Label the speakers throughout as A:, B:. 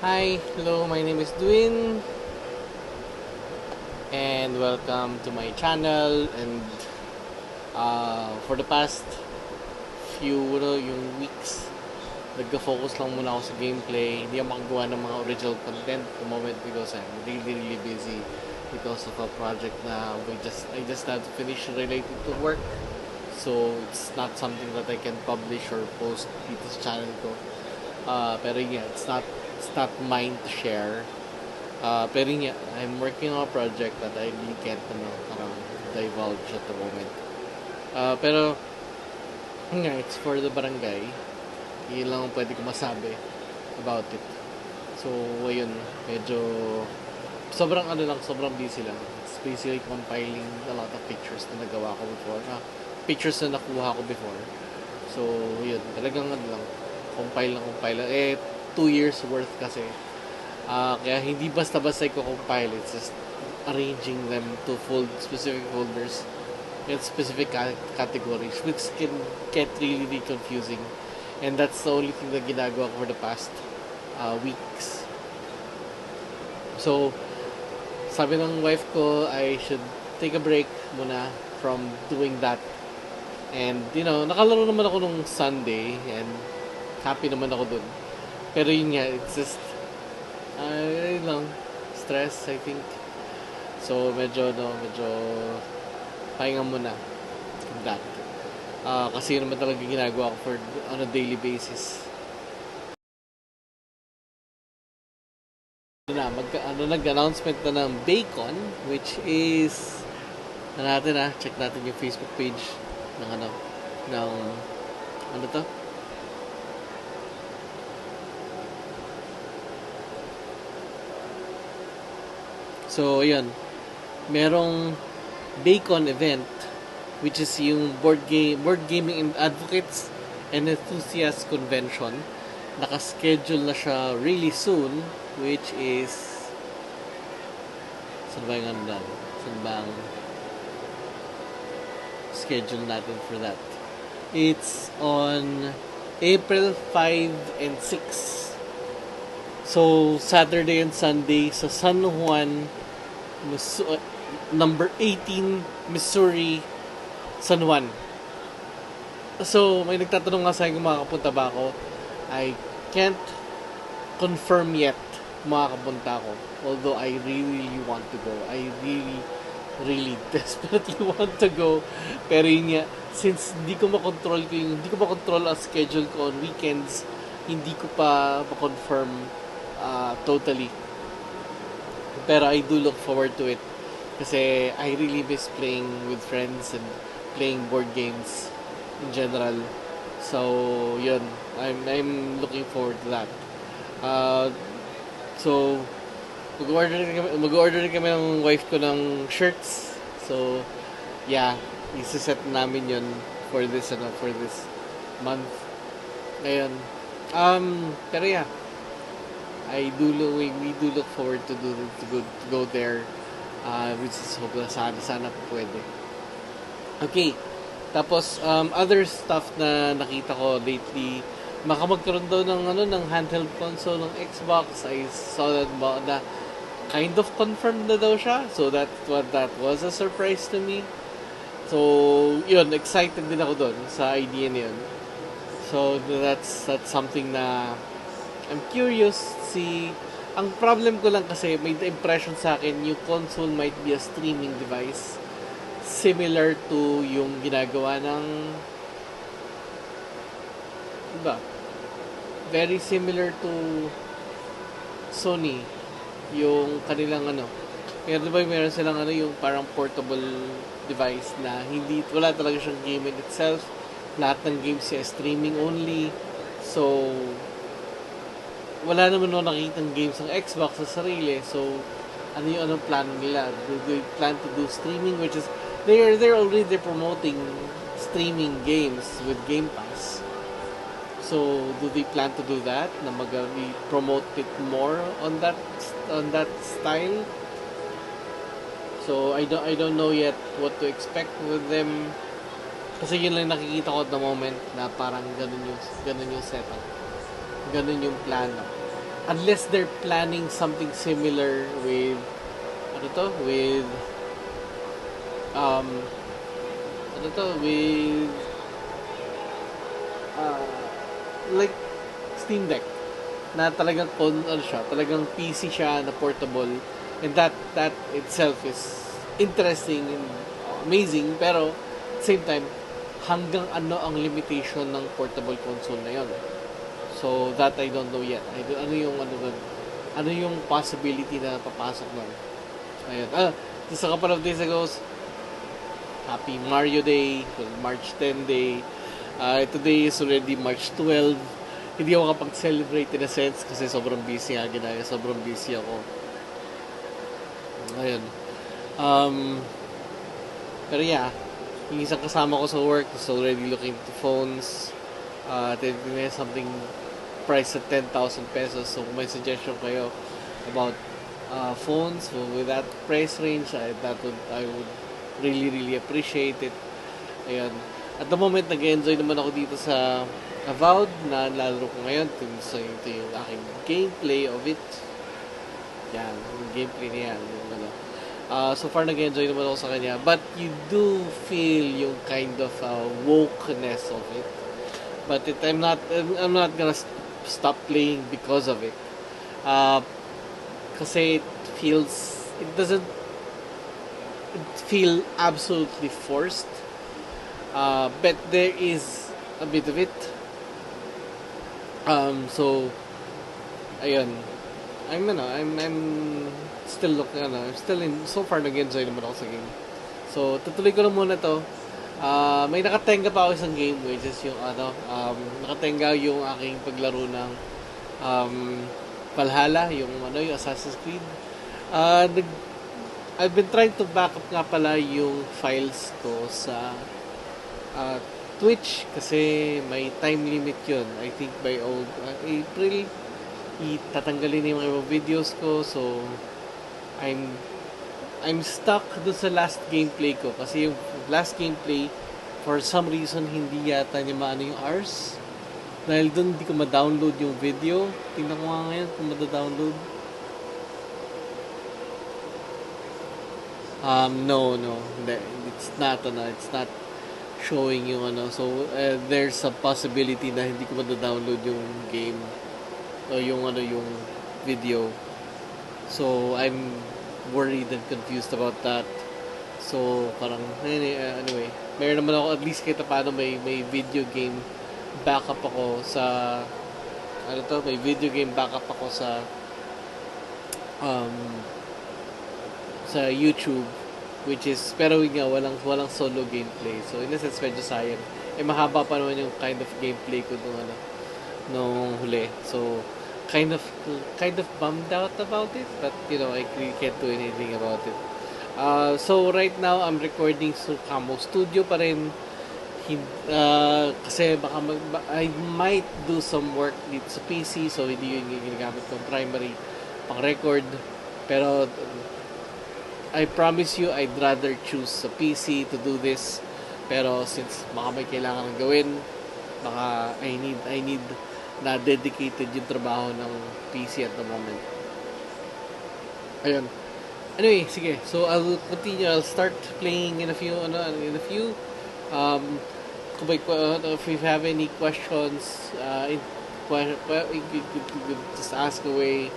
A: Hi, hello, my name is Dwin and welcome to my channel and for the past few yung weeks nagka-focus lang muna ako sa gameplay. Hindi ako makagawa ng mga original content at the moment because I'm really busy because of a project na I just have to finish related to work. So it's not something that I can publish or post dito sa channel ko. Pero yeah, it's not mine to share. Pero yeah, I'm working on a project that I really can't parang divulge at the moment. Pero nga, it's for the barangay. Yun lang ang pwede ko masabi about it. So, ayun, medyo sobrang busy lang. It's basically compiling a lot of pictures na nagawa ko before. Pictures na nakuha ko before. So, yun, talagang compile lang. 2 years worth kasi. Kaya hindi basta-basta i-compile. It's just arranging them to specific folders in specific categories, which can get really confusing. And that's the only thing na ginagawa ko for the past weeks. So, sabi ng wife ko, I should take a break muna from doing that. And, nakalaro naman ako nung Sunday and happy naman ako dun. Pero yun nga, it's just, stress, I think. So, medyo pahinga muna that. Kasi yun naman talaga ginagawa ko on a daily basis. Nag-announcement na ng Bacon, which is, check natin yung Facebook page ng ano to? So, yun. Merong Bacon event, which is yung board gaming advocates and enthusiasts convention. Naka-schedule na siya really soon, which is saan bang schedule natin for that? It's on April 5 and 6. So, Saturday and Sunday sa San Juan, number 18, Missouri, San Juan. So, may nagtatanong nga sa akin kung makakapunta ba ako. I can't confirm yet makakapunta ako. Although I really want to go. I really desperately want to go. Pero yun nga, since hindi ko makontrol ang schedule ko on weekends, hindi ko pa ma-confirm totally. Pero I do look forward to it. Kasi I really miss playing with friends and playing board games in general. So, yun. I'm looking forward to that. So, mag-order kami ng wife ko ng shirts. So, yeah. Isa-set namin yun for this month. Ngayon. Pero yeah. We do look forward to go there. Which is hope na sana pwede. Okay. Tapos other stuff na nakita ko lately, magkaroon daw ng handheld console ng Xbox. I saw that na kind of confirmed na daw siya. So that was a surprise to me. So yun, excited din ako doon sa idea na yun. So that's something na I'm curious. Ang problem ko lang kasi may impression sa akin yung console might be a streaming device similar to yung ginagawa ng very similar to Sony, yung kanilang meron silang yung parang portable device na wala talaga siyang game in itself. Lahat ng games siya streaming only. So wala naman nakikitang games ng Xbox sa sarili. So, anong plan nila? Do they plan to do streaming? Which is, they're already promoting streaming games with Game Pass. So, do they plan to do that? Na promote it more on that style? So, I don't know yet what to expect with them. Kasi yun lang nakikita ko at the moment na parang ganun yung setup. Ganun yung plano. unless they're planning something similar with ano to with um ano to with uh, like Steam Deck na talagang ano siya, talagang PC siya na portable, and that itself is interesting and amazing, pero at the same time hanggang ano ang limitation ng portable console na yon. So that I don't know yet. Ano yung ano yung possibility na papasok nun. Ayun. Just a couple of days ago, Happy Mario Day, March 10 Day. Today is already March 12. Hindi ako kapag-celebrate in a sense kasi sobrang busy nga ginaya. Sobrang busy ako. Ayun. Um, pero yeah, yung isang kasama ko sa work is already looking to phones. Tinitingnan something priced at 10,000 pesos. So kung may suggestion kayo about phones with that price range, I would really appreciate it. Ayun. At the moment, nag-enjoy naman ako dito sa Avowed na lalo ko ngayon. Ito yung aking gameplay of it. Yan, yung gameplay niya. So far, nag-enjoy naman ako sa kanya. But you do feel yung kind of wokeness of it. But I'm not gonna stop playing because of it. Kasi it doesn't feel absolutely forced. But there is a bit of it. So ayun. I'm still I'm still so far nag-enjoy naman ako sa game. So tutuloy ko lang muna to. May nakatenga pa ako isang game, which is yung nakatenga yung aking paglaro ng Valhalla, yung yung Assassin's Creed. I've been trying to back up nga pala yung files ko sa Twitch kasi may time limit yun. I think by April itatanggalin na yung mga videos ko. So I'm stuck dun sa last gameplay ko kasi yung last gameplay for some reason hindi yata niya maano yung hours dahil dun hindi ko ma-download yung video. Tingnan ko nga ngayon kung ma-download. No, it's not showing yung so there's a possibility na hindi ko ma-download yung game o yung yung video. So I'm worried and confused about that. So parang anyway, meron naman ako at least kahit paano may video game backup ako sa may video game backup ako sa sa YouTube, which is pero nga walang solo gameplay. So in a sense medyo sayang. Mahaba pa naman yung kind of gameplay ko nung huli. So kind of bummed out about it, but I really can't do anything about it. So right now I'm recording sa Camo Studio pa rin. Kasi baka I might do some work dito sa PC, so hindi yun yung ginagamit kong primary pang record. Pero I promise you, I'd rather choose a PC to do this. Pero since baka may kailangan gawin, baka I need na dedicated yung trabaho ng PC at the moment. Ayun. Anyway, sige. So I'll continue. I'll start playing in a few. If you have any questions, you could just ask away.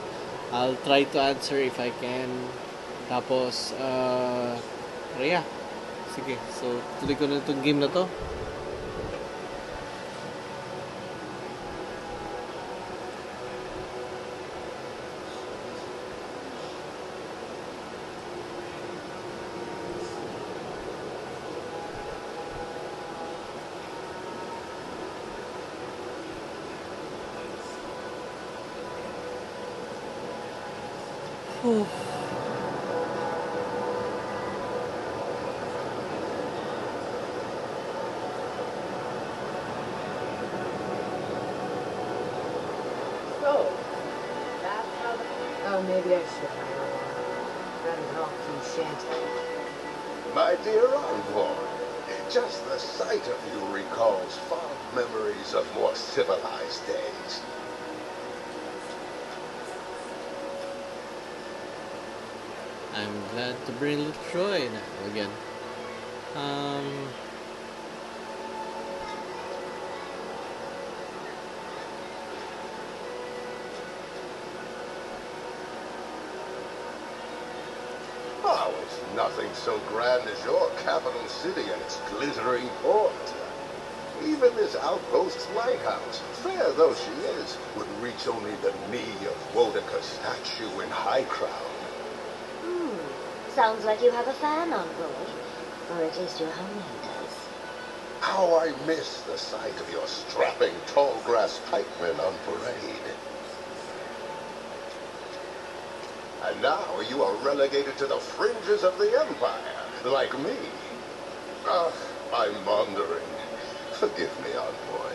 A: I'll try to answer if I can. Tapos, yeah. Sige. So, tuloy ko na itong game na to.
B: Maybe I should hire one. Run an off-key shanty.
C: My dear envoy, just the sight of you recalls fond memories of more civilized days.
A: I'm glad to bring little joy now again. Um,
C: Oh, it's nothing so grand as your capital city and its glittering port. Even this outpost's lighthouse, fair though she is, would reach only the knee of Wodeca's statue in high crown.
D: Sounds like you have a fan on board. Or at least your homeland does.
C: How I miss the sight of your strapping tall grass pikemen on parade. And now you are relegated to the fringes of the Empire, like me. Ah, I'm wandering. Forgive me, envoy.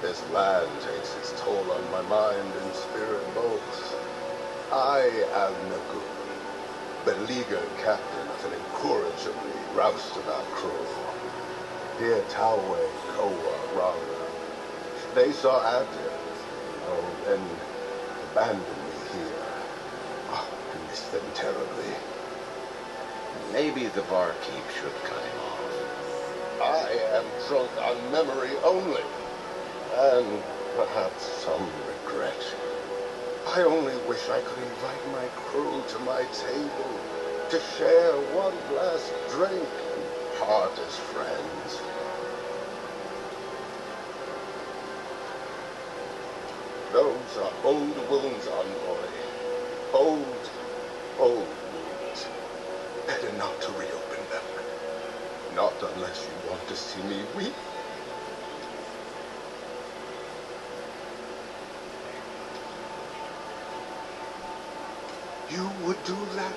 C: This land takes its toll on my mind and spirit both. I am Nagu, beleaguered captain of an incorrigibly roustabout crew. Dear Tawe, Koa, Ranga, they saw active, and abandoned me here. Oh, I miss them terribly.
E: Maybe the barkeep should cut him off.
C: I am drunk on memory only, and perhaps some regret. I only wish I could invite my crew to my table to share one last drink and part as friends. Those are old wounds, envoy. Old, old wounds. Better not to reopen them. Not unless you want to see me weep. You would do that?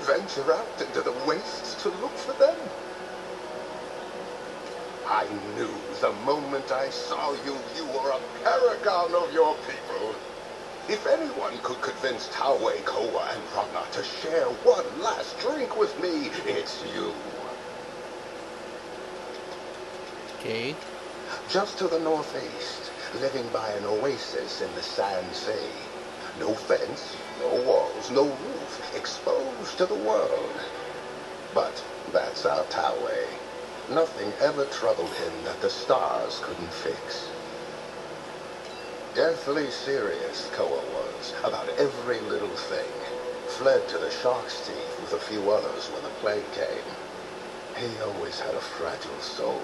C: Venture out into the wastes to look for them? I knew the moment I saw you, you were a paragon of your people. If anyone could convince Tawe, Koa, and Rana to share one last drink with me, it's you.
A: okay.
C: Just to the northeast, living by an oasis in the Sand Sea. No fence, no walls, no roof, exposed to the world. But that's our Tawe. Nothing ever troubled him that the stars couldn't fix. Deathly serious, Koa was, about every little thing. Fled to the shark's teeth with a few others when the plague came. He always had a fragile soul.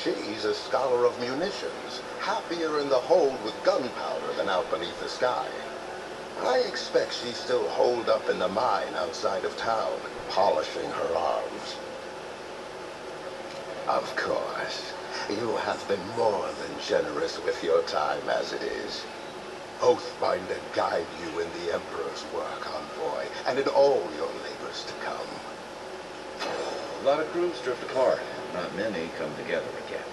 C: She's a scholar of munitions, happier in the hold with gunpowder than out beneath the sky. I expect she's still holed up in the mine outside of town, polishing her arms. Of course, you have been more than generous with your time as it is. Oathbinder guide you in the Emperor's work, envoy, and in all your labors to come.
E: A lot of crews drift apart. Not many come together again.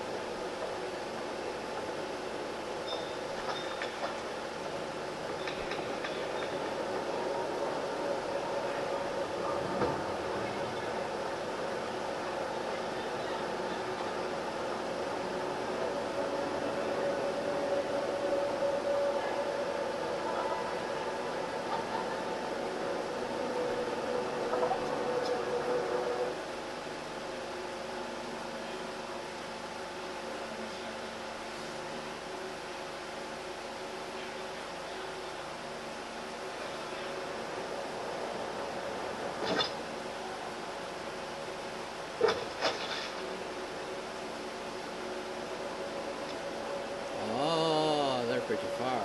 A: Oh, they're pretty far.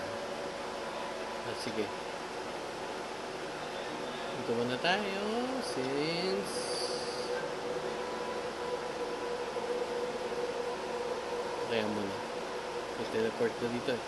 A: Ah, sige. Dito muna tayo since kaya muna. May teleport na dito eh.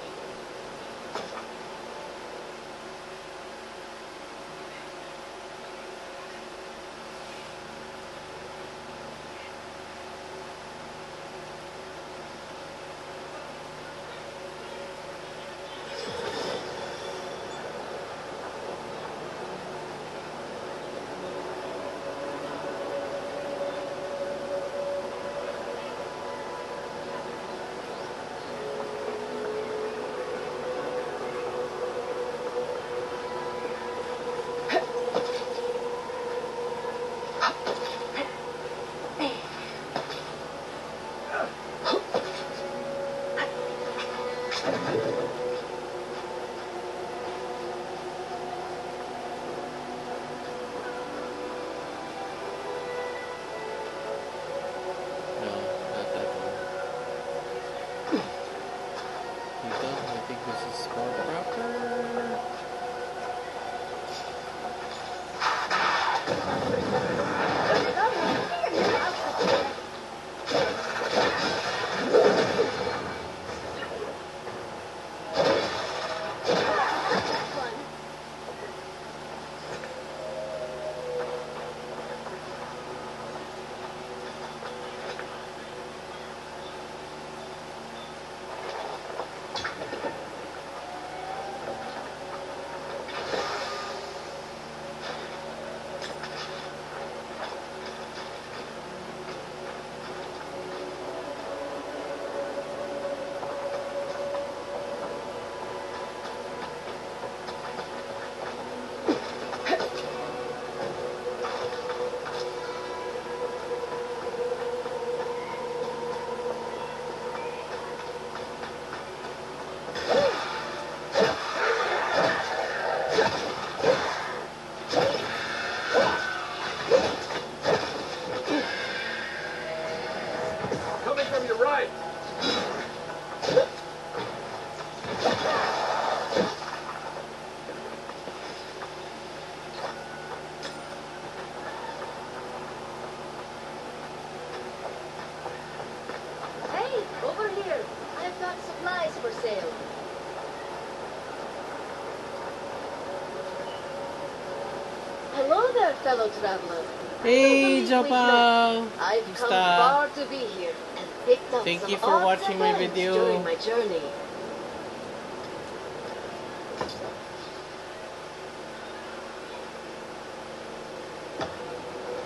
B: Hello there, fellow traveler.
A: Hey,
B: I don't believe we've
A: Japa!
B: met. I've come
A: Kamusta?
B: far to be here and picked up
A: Thank
B: some
A: you for
B: odds
A: watching
B: and
A: my
B: ends
A: video.
B: during my journey.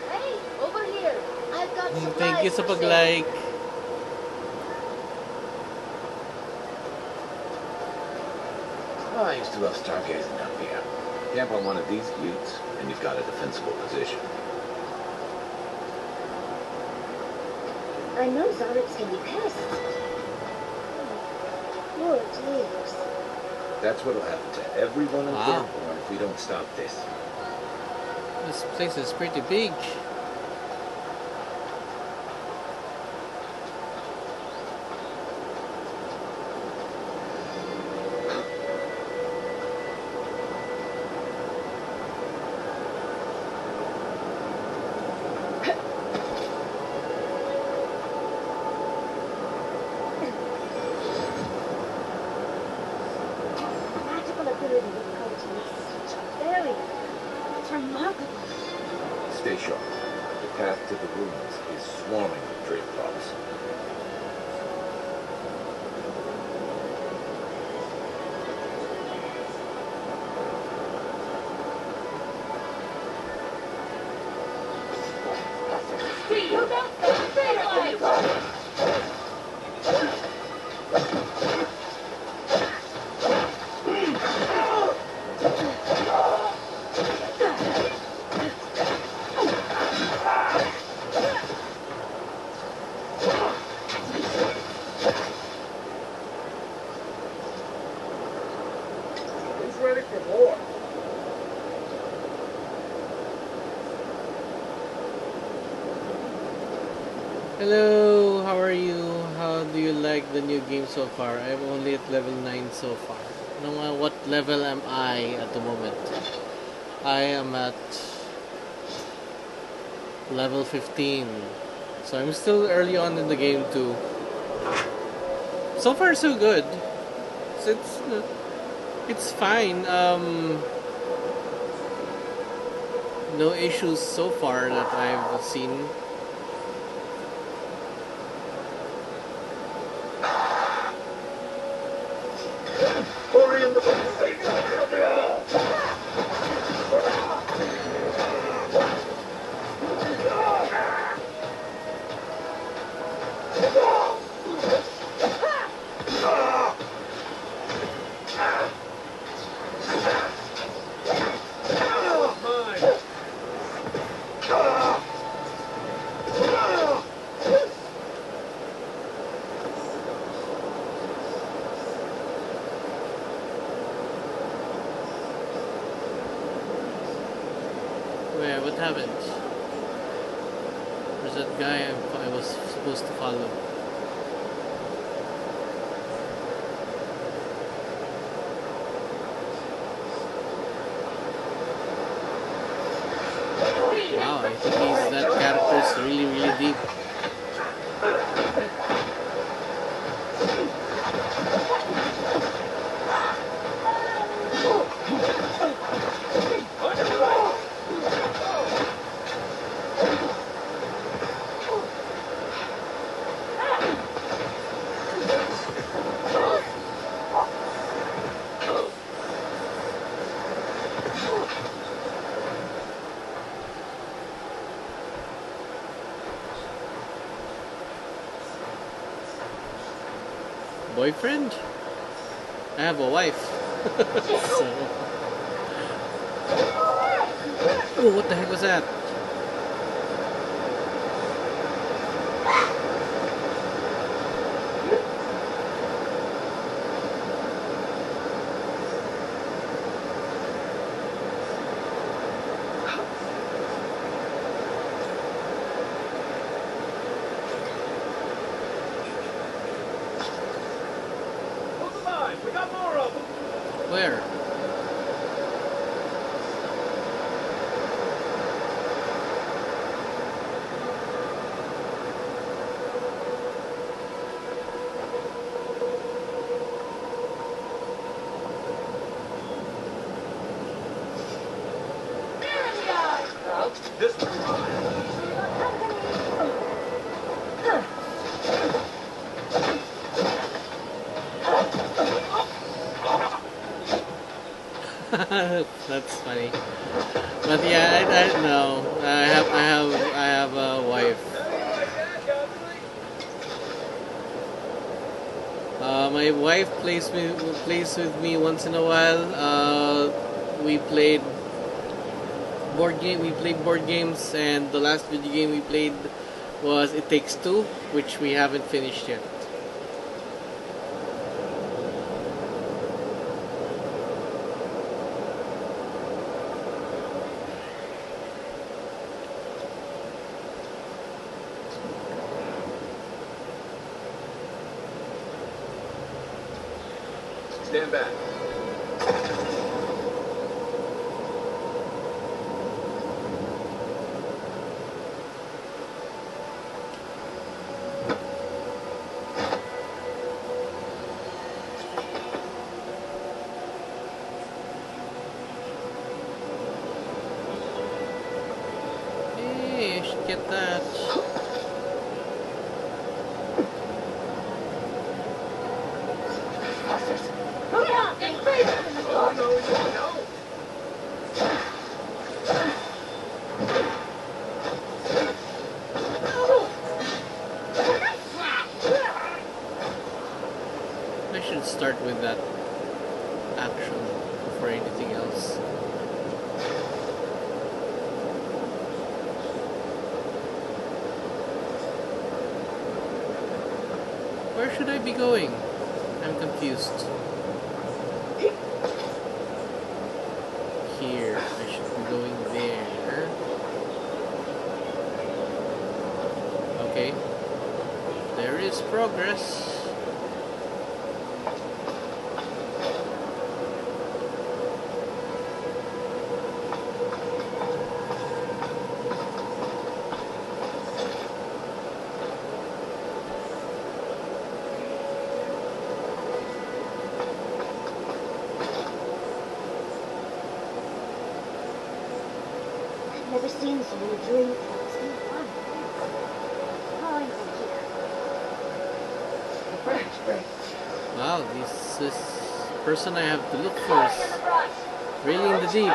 B: Hey, over here. I've got supplies
A: Thank you sa
B: for sale.
A: pag-like.
E: Oh, I used to love stargazing up here. Camp on one of these buttes, and you've got a defensible position.
D: I know Zareks can be pests. Poor dears.
E: That's what'll happen to everyone in
A: Wow.
E: Fairborn if we don't stop this.
A: This place is pretty big.
D: Magical ability with protein is such a barrier. It's remarkable.
E: Stay sharp. The path to the ruins is swarming with trade props.
F: Who's ready for more?
A: Hello, how are you? How do you like the new game so far? I'm only at level 9 so far. What level am I at the moment? I am at level 15. So I'm still early on in the game too. So far so good. So it's fine. No issues so far that I've seen.
C: Hurry in the
A: Where? What happened? Where's that guy I was supposed to follow? Wow, I think that character is really, really deep. Boyfriend? I have a wife. So. Oh, what the heck was that?
F: We got more of them.
A: Where?
F: This will be mine.
A: That's funny. But yeah, I don't know. I have a wife. My wife plays with me once in a while. We played We played board games, and the last video game we played was It Takes Two, which we haven't finished yet.
E: Stand back.
A: Hey, I should get that.
F: Oh, no, no.
A: I should start with that action before anything else. Where should I be going? I'm confused. Here. I should be going there. Okay. There is progress.
D: I've never seen so many dream clouds in one. Oh, I know here.
A: Wow, this person I have to look for is really in the deep.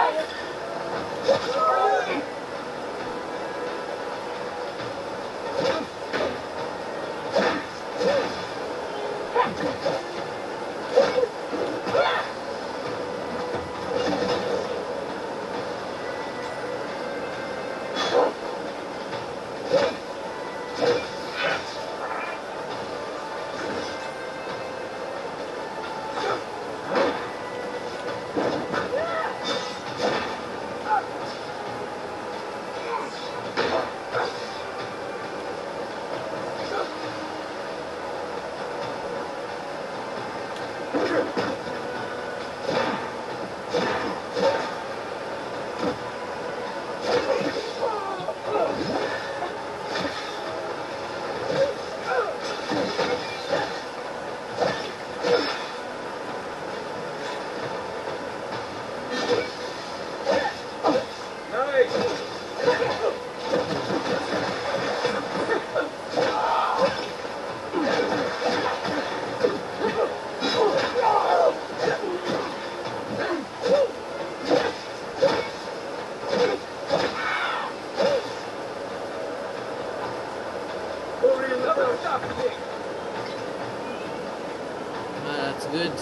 A: That's good.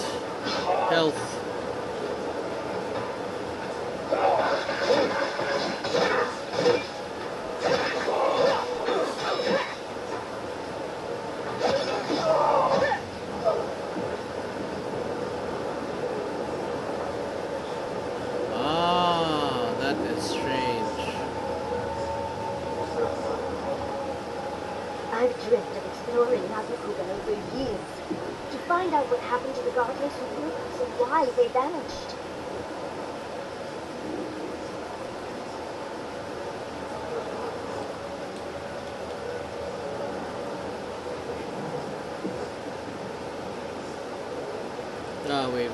A: Health. Ah, that is strange.
D: I've dreamt of exploring Nazakuga for years. To find out what happened to the godless who ruled us and why they vanished.
A: Ah, wait.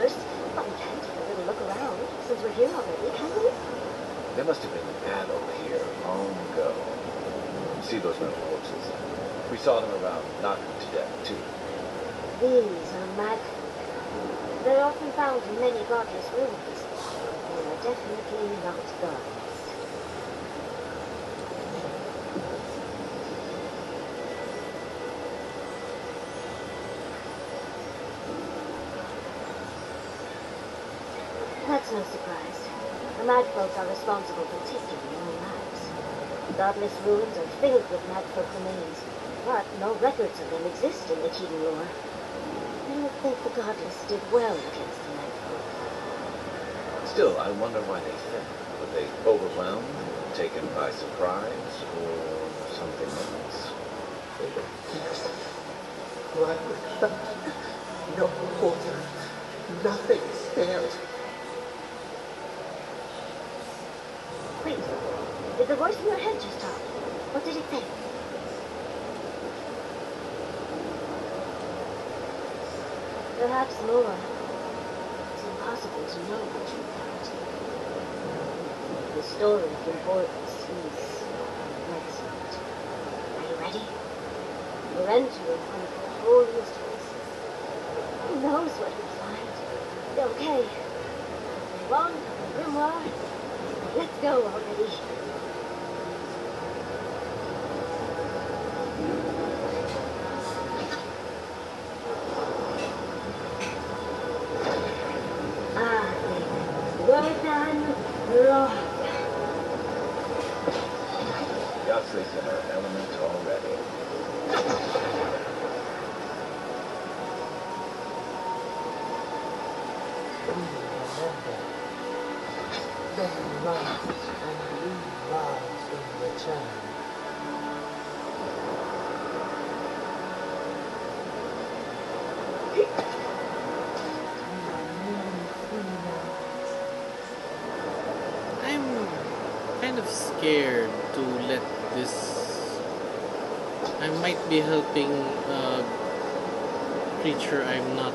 D: course. But we can take a little look around, since we're here already, can we?
E: There must have been a battle here long ago. See those metal corpses? We saw them around, knocked to death, too.
D: These are magnet. They're often found in many godless ruins. They are definitely not gods. That's no surprise. The mad folk are responsible for taking their own lives. Godless ruins are filled with mad folk remains, but no records of them exist in the Keaton lore. I don't think the godless did well against the mad folk.
E: Still, I wonder why they fell. Were they overwhelmed, taken by surprise, or something else?
G: Blood, no water, nothing spared.
D: Wait, did the voice in your head just talk? What did it say? Perhaps more. It's impossible to know what you found. The story from Borges is excellent. Are you ready? We're entering one of the holiest places. Who knows what we'll find? Okay. One, grimoire. Let's go already. Well done, Lord.
E: Yahtzee's in her element already.
G: Then lost and re-lost in return.
A: I'm kind of scared to let this. I might be helping a creature I'm not.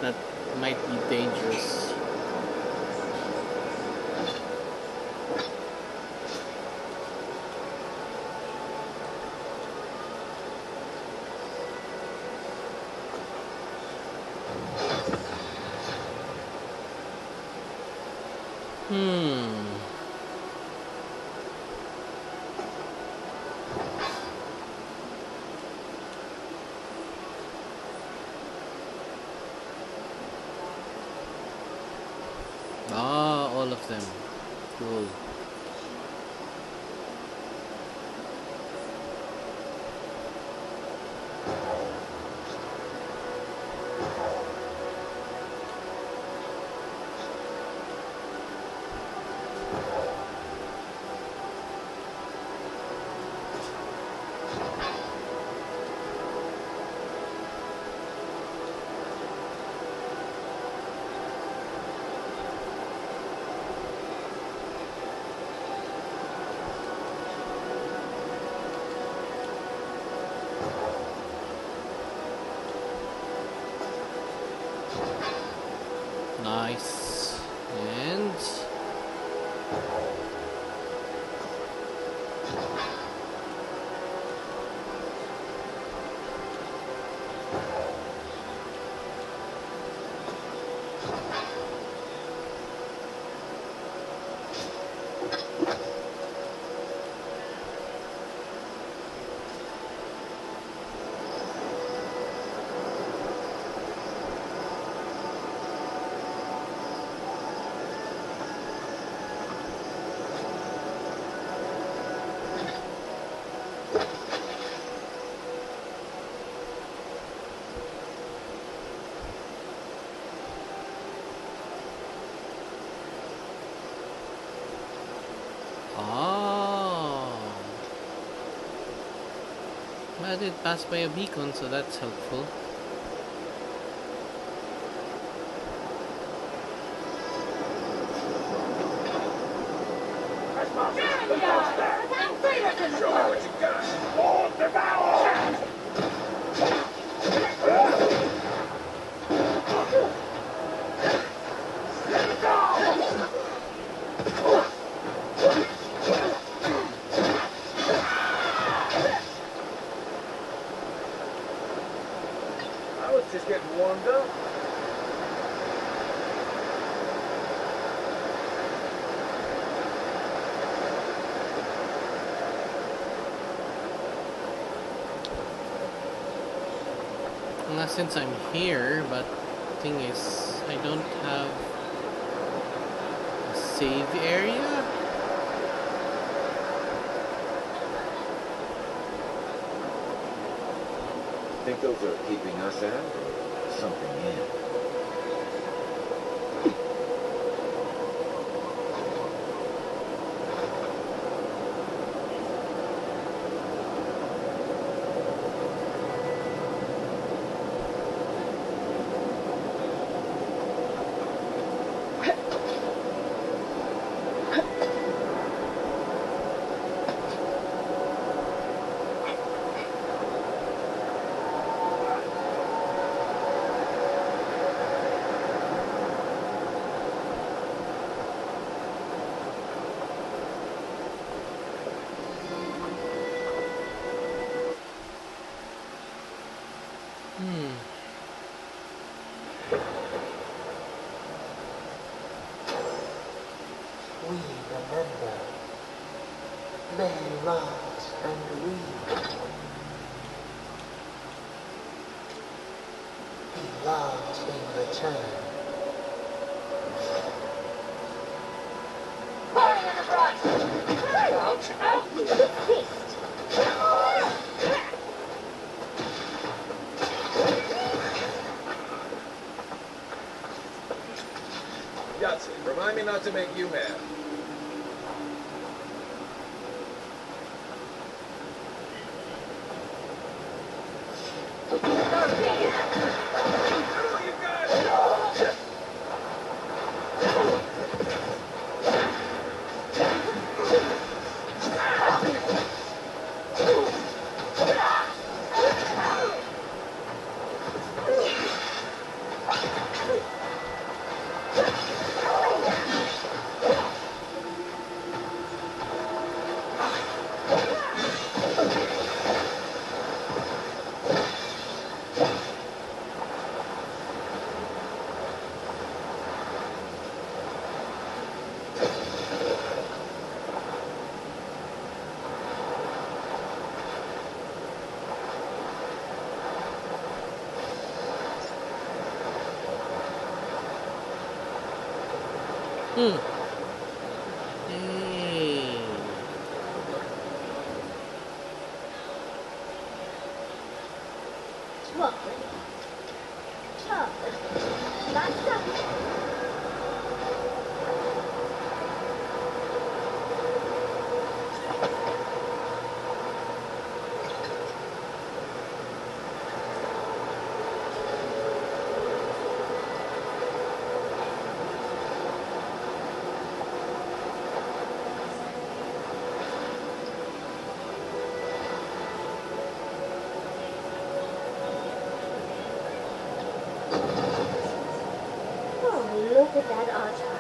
A: That might be dangerous. Ah, all of them. Cool. Nice. And I did pass by a beacon, so that's helpful.
F: Show me what you got. Lord, devour!
A: since I'm here, but thing is, I don't have a save area.
E: Think those are keeping us out or something in?
G: We remember. They loved and we. He loved in return.
F: Yahtzee, remind me not to make you mad.
A: Hey.
D: Chocolate. Chocolate. That's up. Oh, look at that altar.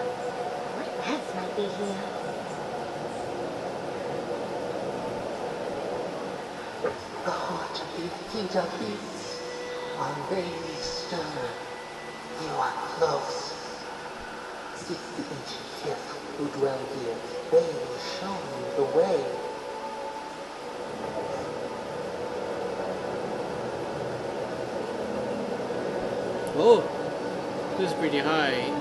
D: What else might be here?
G: The heart beat of beats. One day we stir. You are close. Seek the ancient Sith who dwell here. They will show you the way.
A: Oh, this is pretty high.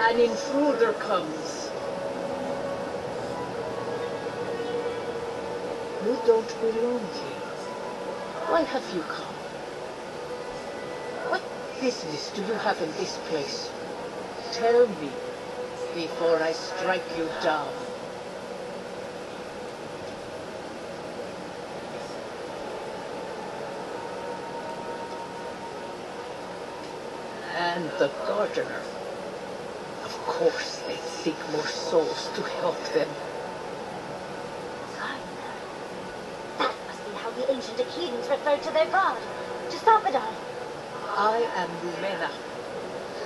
B: An intruder comes. You don't belong here. Why have you come? What business do you have in this place? Tell me before I strike you down. And the gardener. Of course they seek more souls to help them.
D: Gardener. That must be how the ancient Akidans referred to their god, Jastopodon.
B: I am Lumena,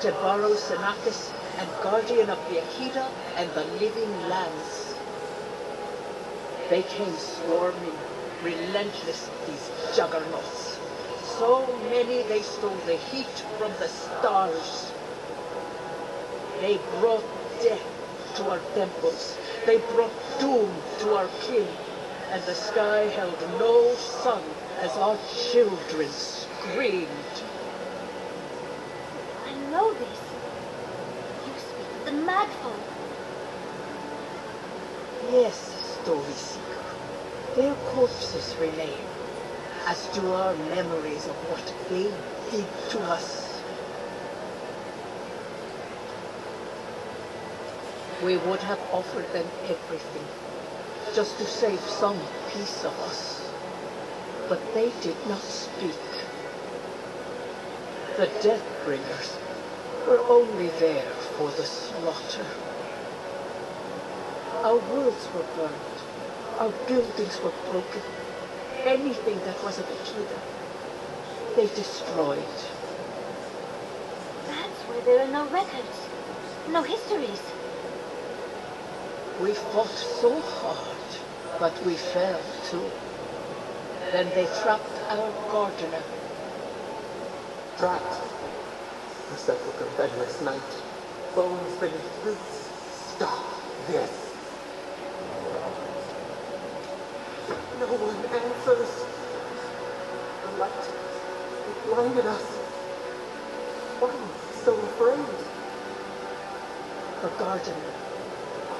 B: Tebaro Senakis, and guardian of the Akita and the living lands. They came swarming, relentless, these juggernauts. So many they stole the heat from the stars. They brought death to our temples. They brought doomed to our kin, and the sky held no sun as our children screamed.
D: I know this. You speak of the Mad Folk.
B: Yes, Story Seeker. Their corpses remain, as do our memories of what they did to us. We would have offered them everything, just to save some piece of us. But they did not speak. The Deathbringers were only there for the slaughter. Our worlds were burned. Our buildings were broken. Anything that was of Akida, they destroyed.
D: That's why there are no records, no histories.
B: We fought so hard, but we fell too. Then they trapped our gardener.
G: Trapped. The sepulchre bedless night. Bones beneath roots. Stop this. No one answers. The light, it blinded us. Why are we so afraid?
B: The gardener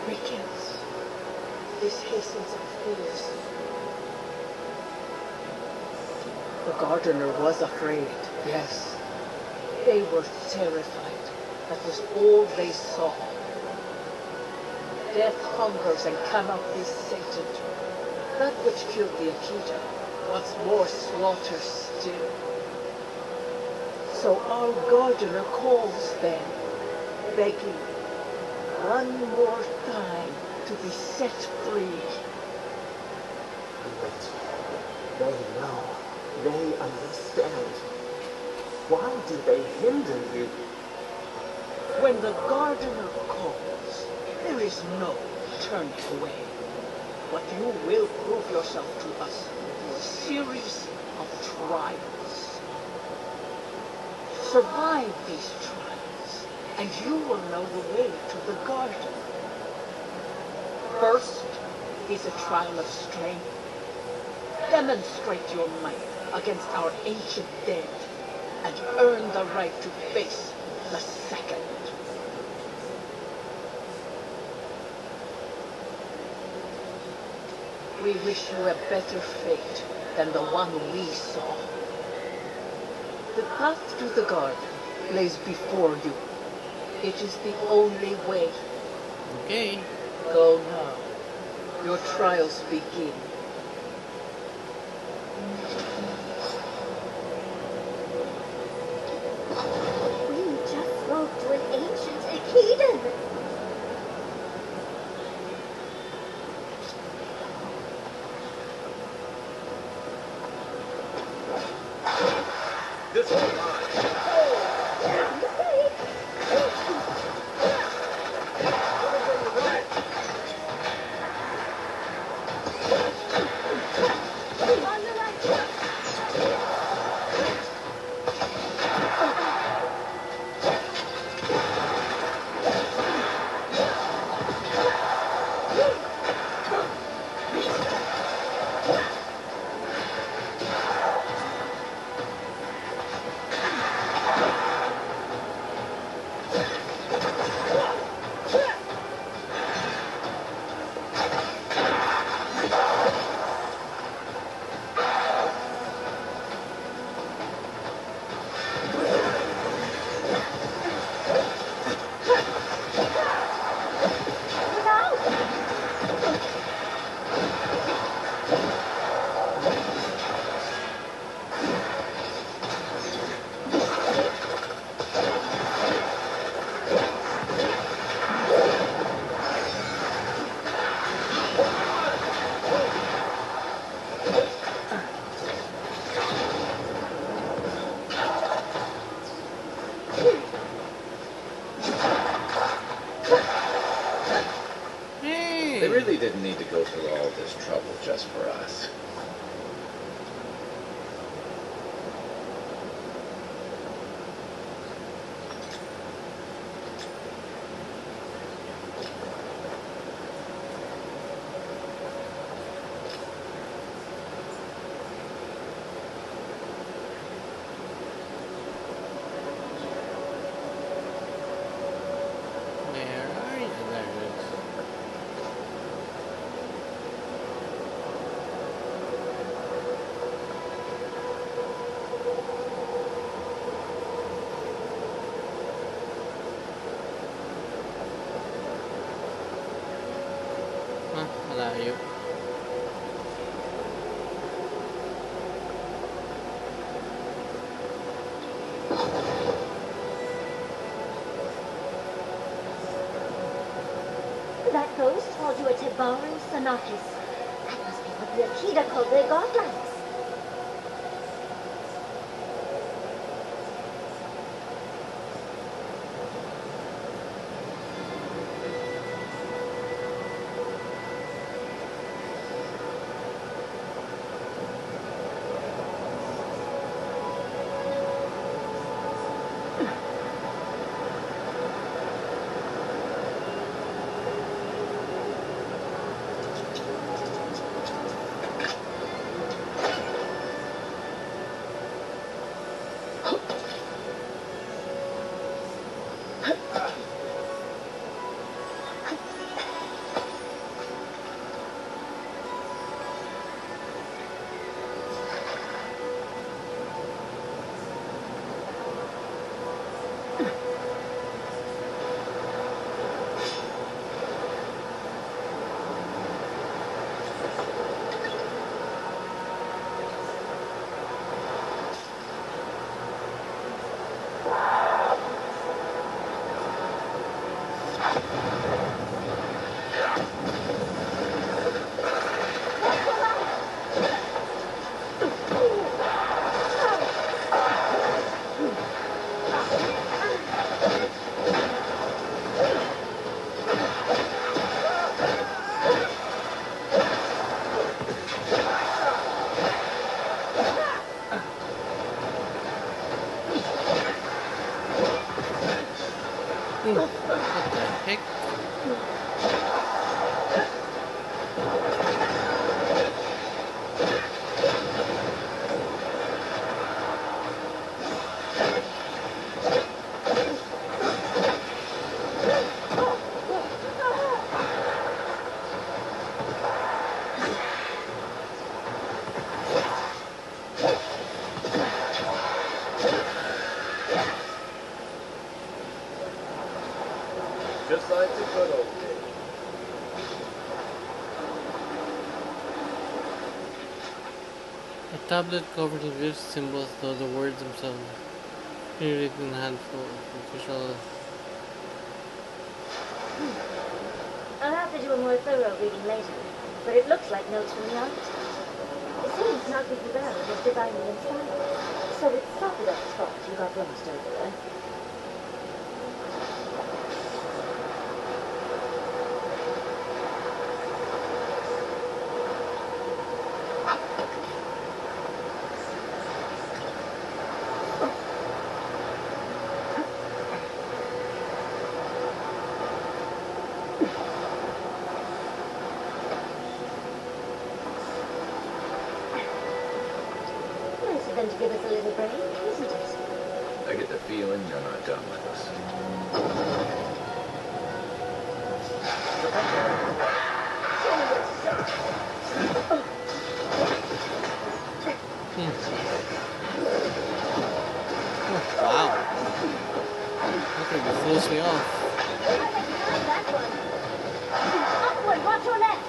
B: quickens. This hastens our fears. The gardener was afraid, yes. They were terrified. That was all they saw. Death hungers and cannot be sated. That which killed the Akita wants more slaughter still. So our gardener calls them, begging one more time to be set free.
G: But they know. They understand. Why do they hinder you?
B: When the gardener calls, there is no turning away. But you will prove yourself to us through a series of trials. Survive these trials, and you will know the way to the garden. First is a trial of strength. Demonstrate your might against our ancient dead, and earn the right to face the second. We wish you a better fate than the one we saw. The path to the garden lays before you. It is the only way.
A: Okay.
B: Go now. Your trials begin.
D: We just spoke to an ancient Akidan.
F: This is mine.
D: On the right.
E: They really didn't need to go through all this trouble just for us.
A: hayop.
D: That ghost called you a Tebaru Sanakis. That must be what the Akita called their godlings.
A: What the heck?
E: Just like the good old days.
A: A tablet covered in glyphs, symbols, though the words themselves rewritten in a handful of official.
D: I'll have to do a more thorough reading later, but it looks like notes from the architect. It seems Nagi's Valley was divinely inspired, so it's Sophida's fault you got lost over there. Nice of them to give us a little break, isn't it?
E: I get the feeling they're not done with us.
A: Oh, wow. That really throws me off.
D: I recognize that one. Upward, watch your left.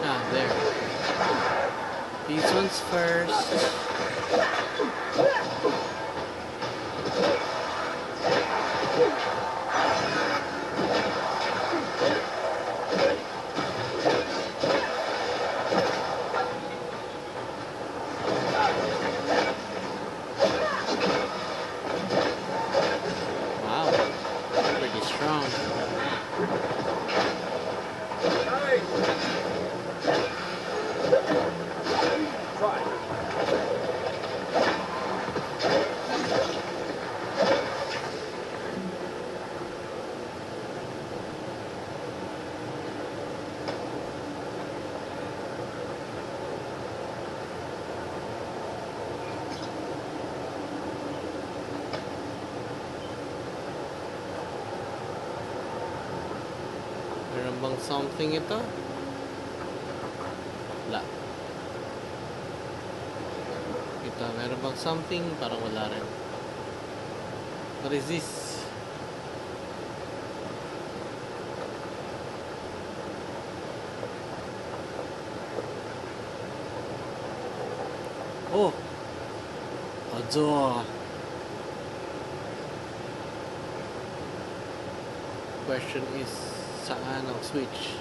A: Ah, there. These ones first. Wow, pretty strong.
F: Try.
A: Meron bang something ito? Wala. Ito, meron bang something? Parang wala rin. What is this? Oh! Ojo! Question is, saan ang switch?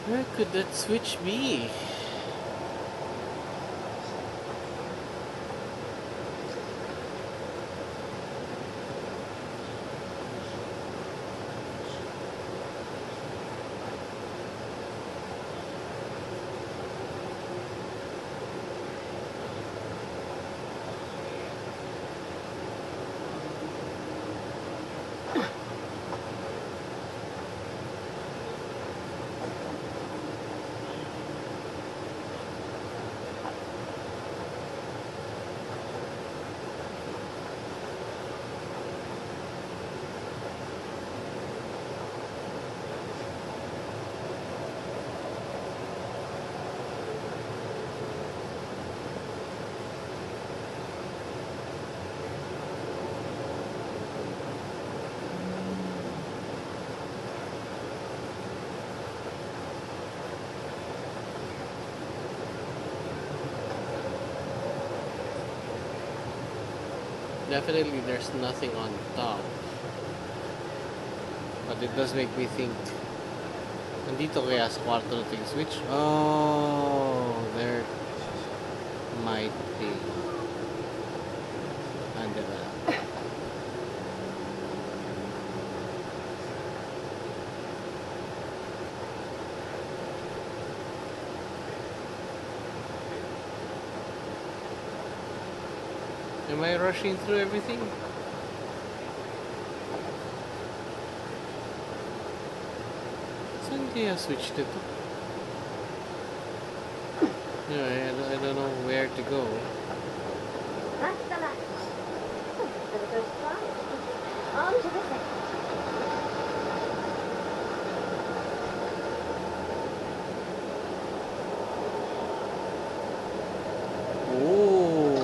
A: Where could that switch be? Definitely there's nothing on top. But it does make me think, nandito kaya sa kwarto natin yung switch? Oh, there might be. Ande ba? Am I rushing through everything? Saan kaya switch dito? Anyway, I don't know where to go.
D: That's the last one. For the first try. On to the second.
A: Oh!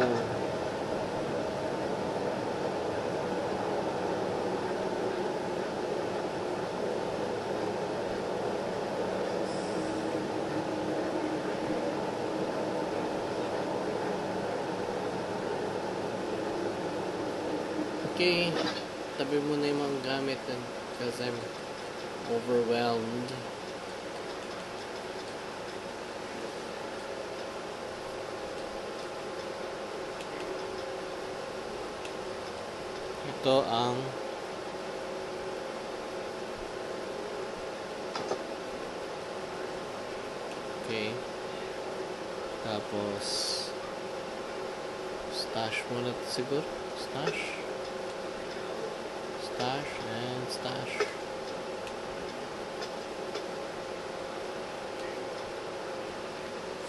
A: Okay, tabi muna yung mga gamit because I'm overwhelmed. Ito ang okay. Tapos stash muna siguro. Stash and stash.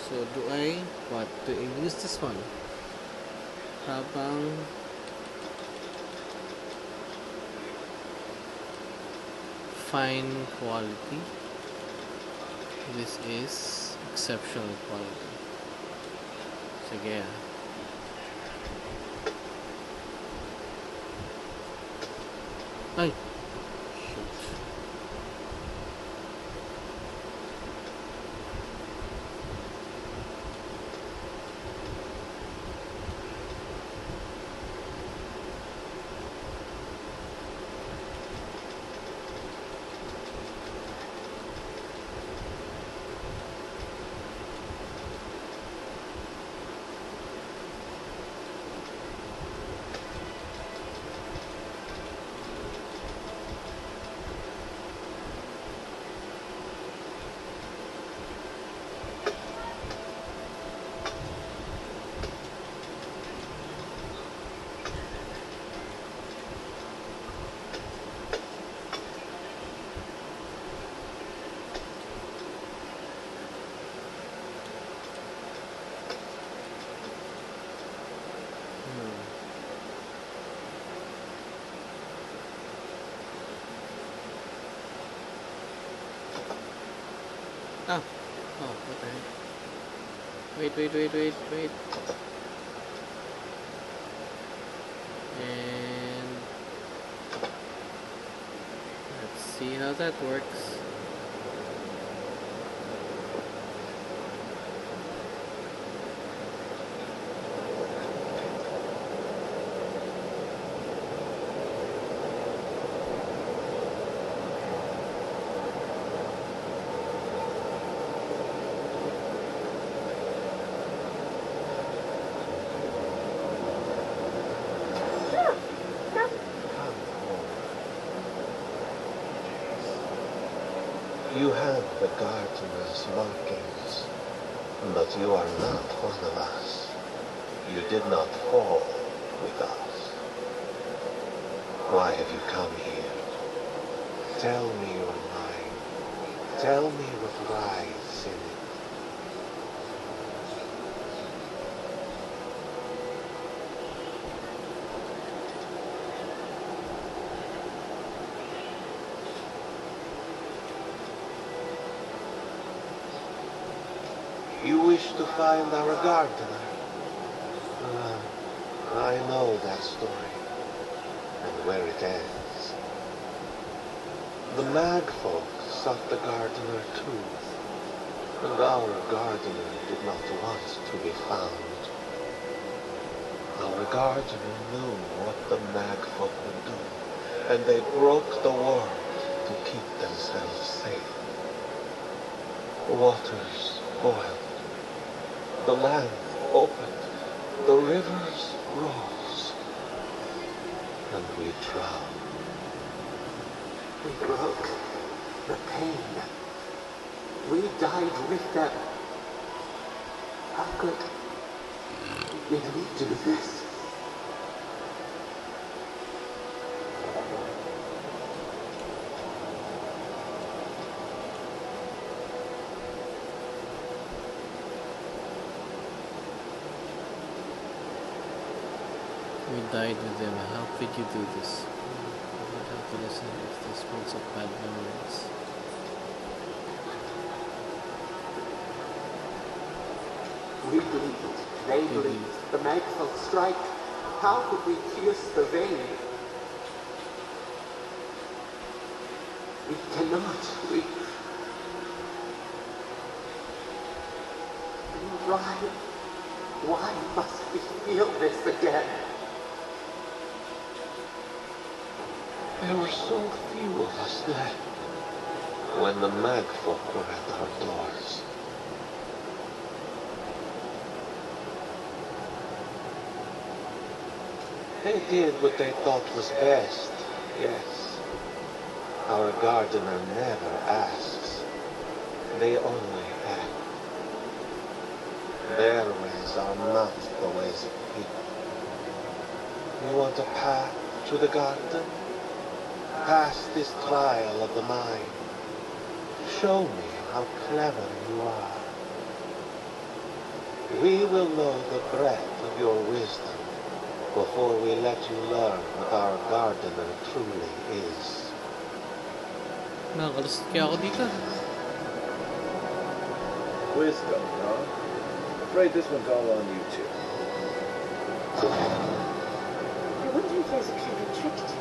A: So do I use this one habang fine quality. This is exceptional quality. Sige. Ay! Shoot. Ah. Oh, what the heck? Wait. And let's see how that works.
G: You have the gardener's markings, but you are not one of us. You did not fall with us. Why have you come here? Tell me your mind. Tell me what lies in it. You wish to find our gardener? I know that story, and where it ends. The mag folk sought the gardener too, and our gardener did not want to be found. Our gardener knew what the mag folk would do, and they broke the world to keep themselves safe. The waters boiled. The land opened, the rivers rose, and we drowned. We broke the pain. We died with them. How could we do this?
A: We died with them. How could you do this? You would have to listen if this brings up bad memories.
G: We bleed, they bleed, the magfolk strike. How could we pierce the vein? We cannot. Why must we feel this again? There were so few of us left when the magfolk were at our doors. They did what they thought was best, yes. Our gardener never asks. They only act. Their ways are not the ways of people. You want a path to the garden? Pass this trial of the mind. Show me how clever you are. We will know the breadth of your wisdom before we let you learn what our gardener truly is.
A: Nakakalusot kaya ako dito.
E: Wisdom, huh? Afraid this one's all on you two.
D: I wonder if there's a clever trick to it.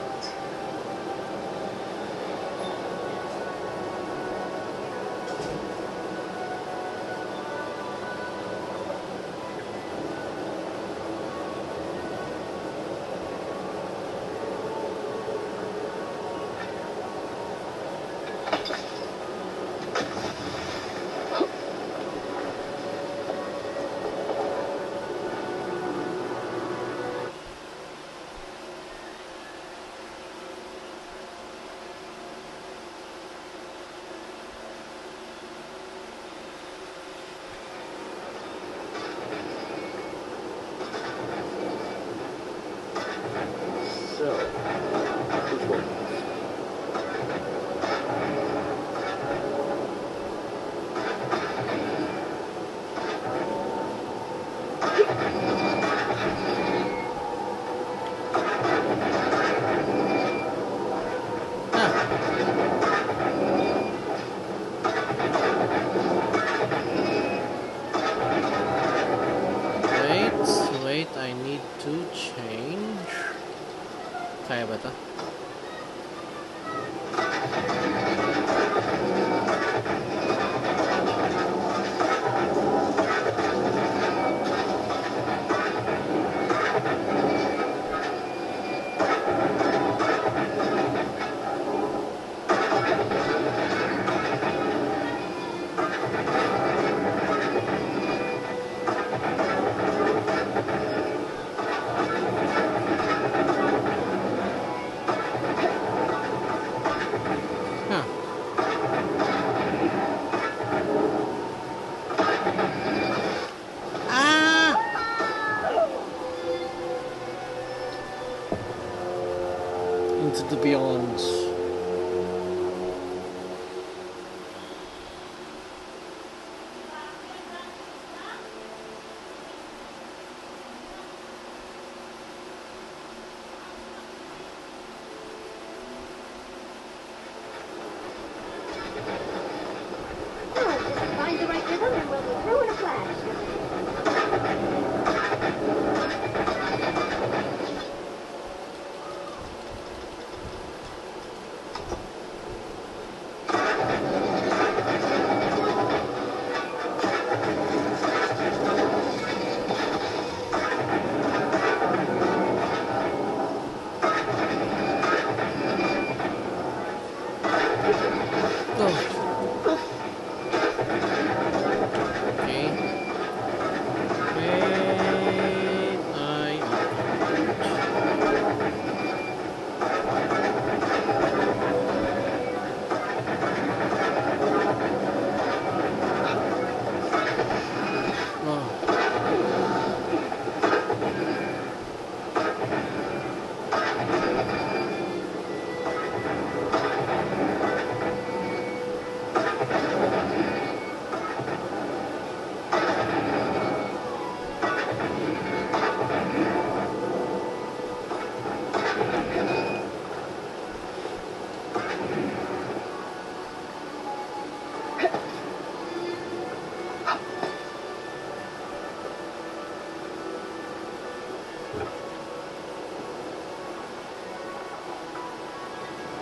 A: Kaya ba to? Huh. Ah! Into the beyonds.
D: Oh, just find the right rhythm and we'll be through in a flash.
A: Oh. Okay.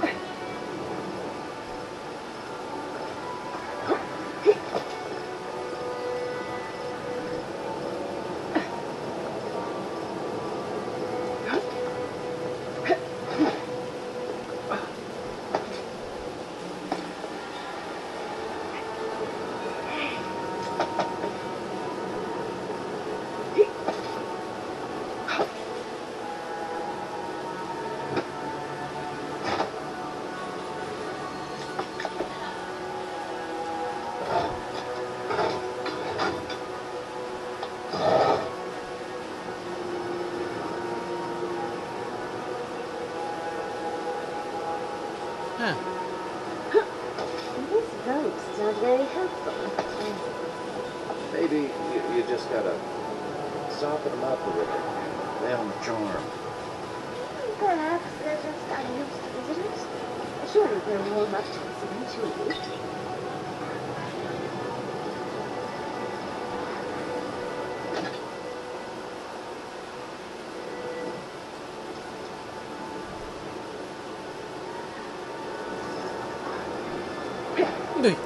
A: Wait, oh. Huh.
D: These ghosts are very helpful.
E: Maybe you just gotta soften them up a little. Lay on the charm.
D: Perhaps they're just unused visitors. Surely they'll warm up to us eventually.
A: Uy.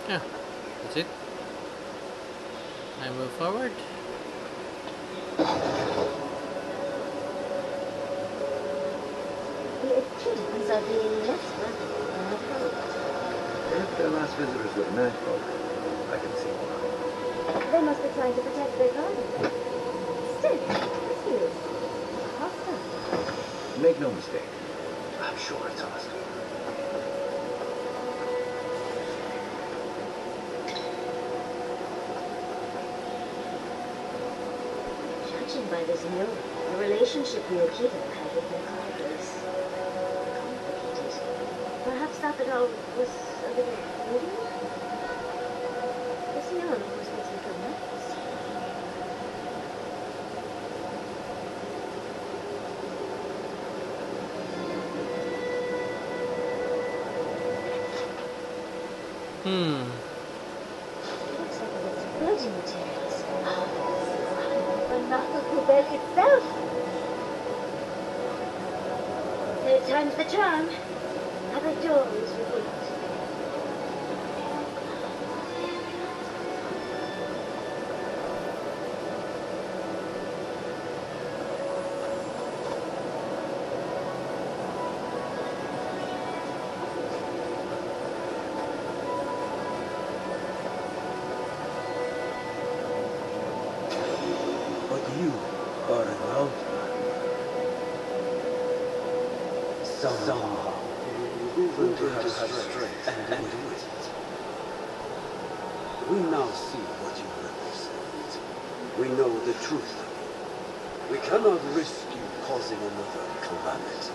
A: Yeah, that's it. I move forward.
D: The achievements are being less rapid than I've hoped.
E: If the last visitors were menfolk, I can see why.
D: They must be trying to protect their garden. Still, this feels hostile.
E: Make no mistake. I'm sure it's hostile.
D: Judging by this note, the relationship the Akita had with their god was complicated. Perhaps Sapodal was a little moody? This neon almost makes me feel nervous. Looks like it is building materials. The Naku bell itself! Third time's the charm. Other doors revealed.
H: But you are an outlaw. Somehow, proven to have strength and wit. We now see what you represent. We know the truth of you. We cannot risk you causing another calamity.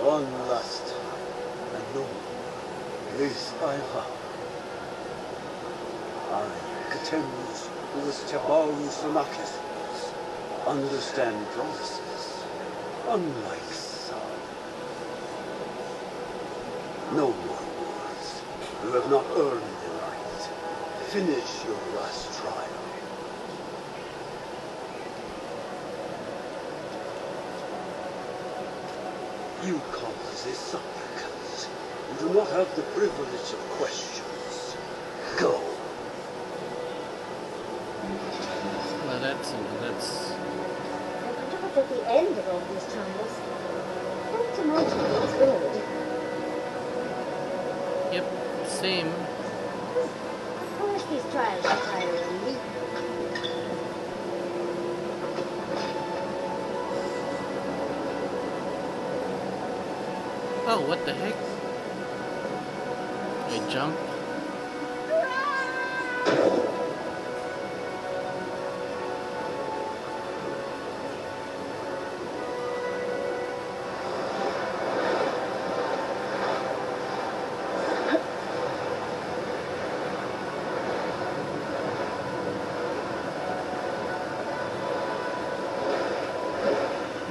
H: One last time, and no more. This I vow. I, Katemuz, who was Tabaru Sonakis, understand promises, unlike some. No more words. You have not earned the right. Finish your last trial. You come as a supplicant. You do not have the privilege of questions. Go.
A: Well, that's
D: I wonder what's at the end of all these trials. Don't imagine it's good.
A: yep, same.
D: Of course these trials require a leap.
A: Oh, what the heck? I jump.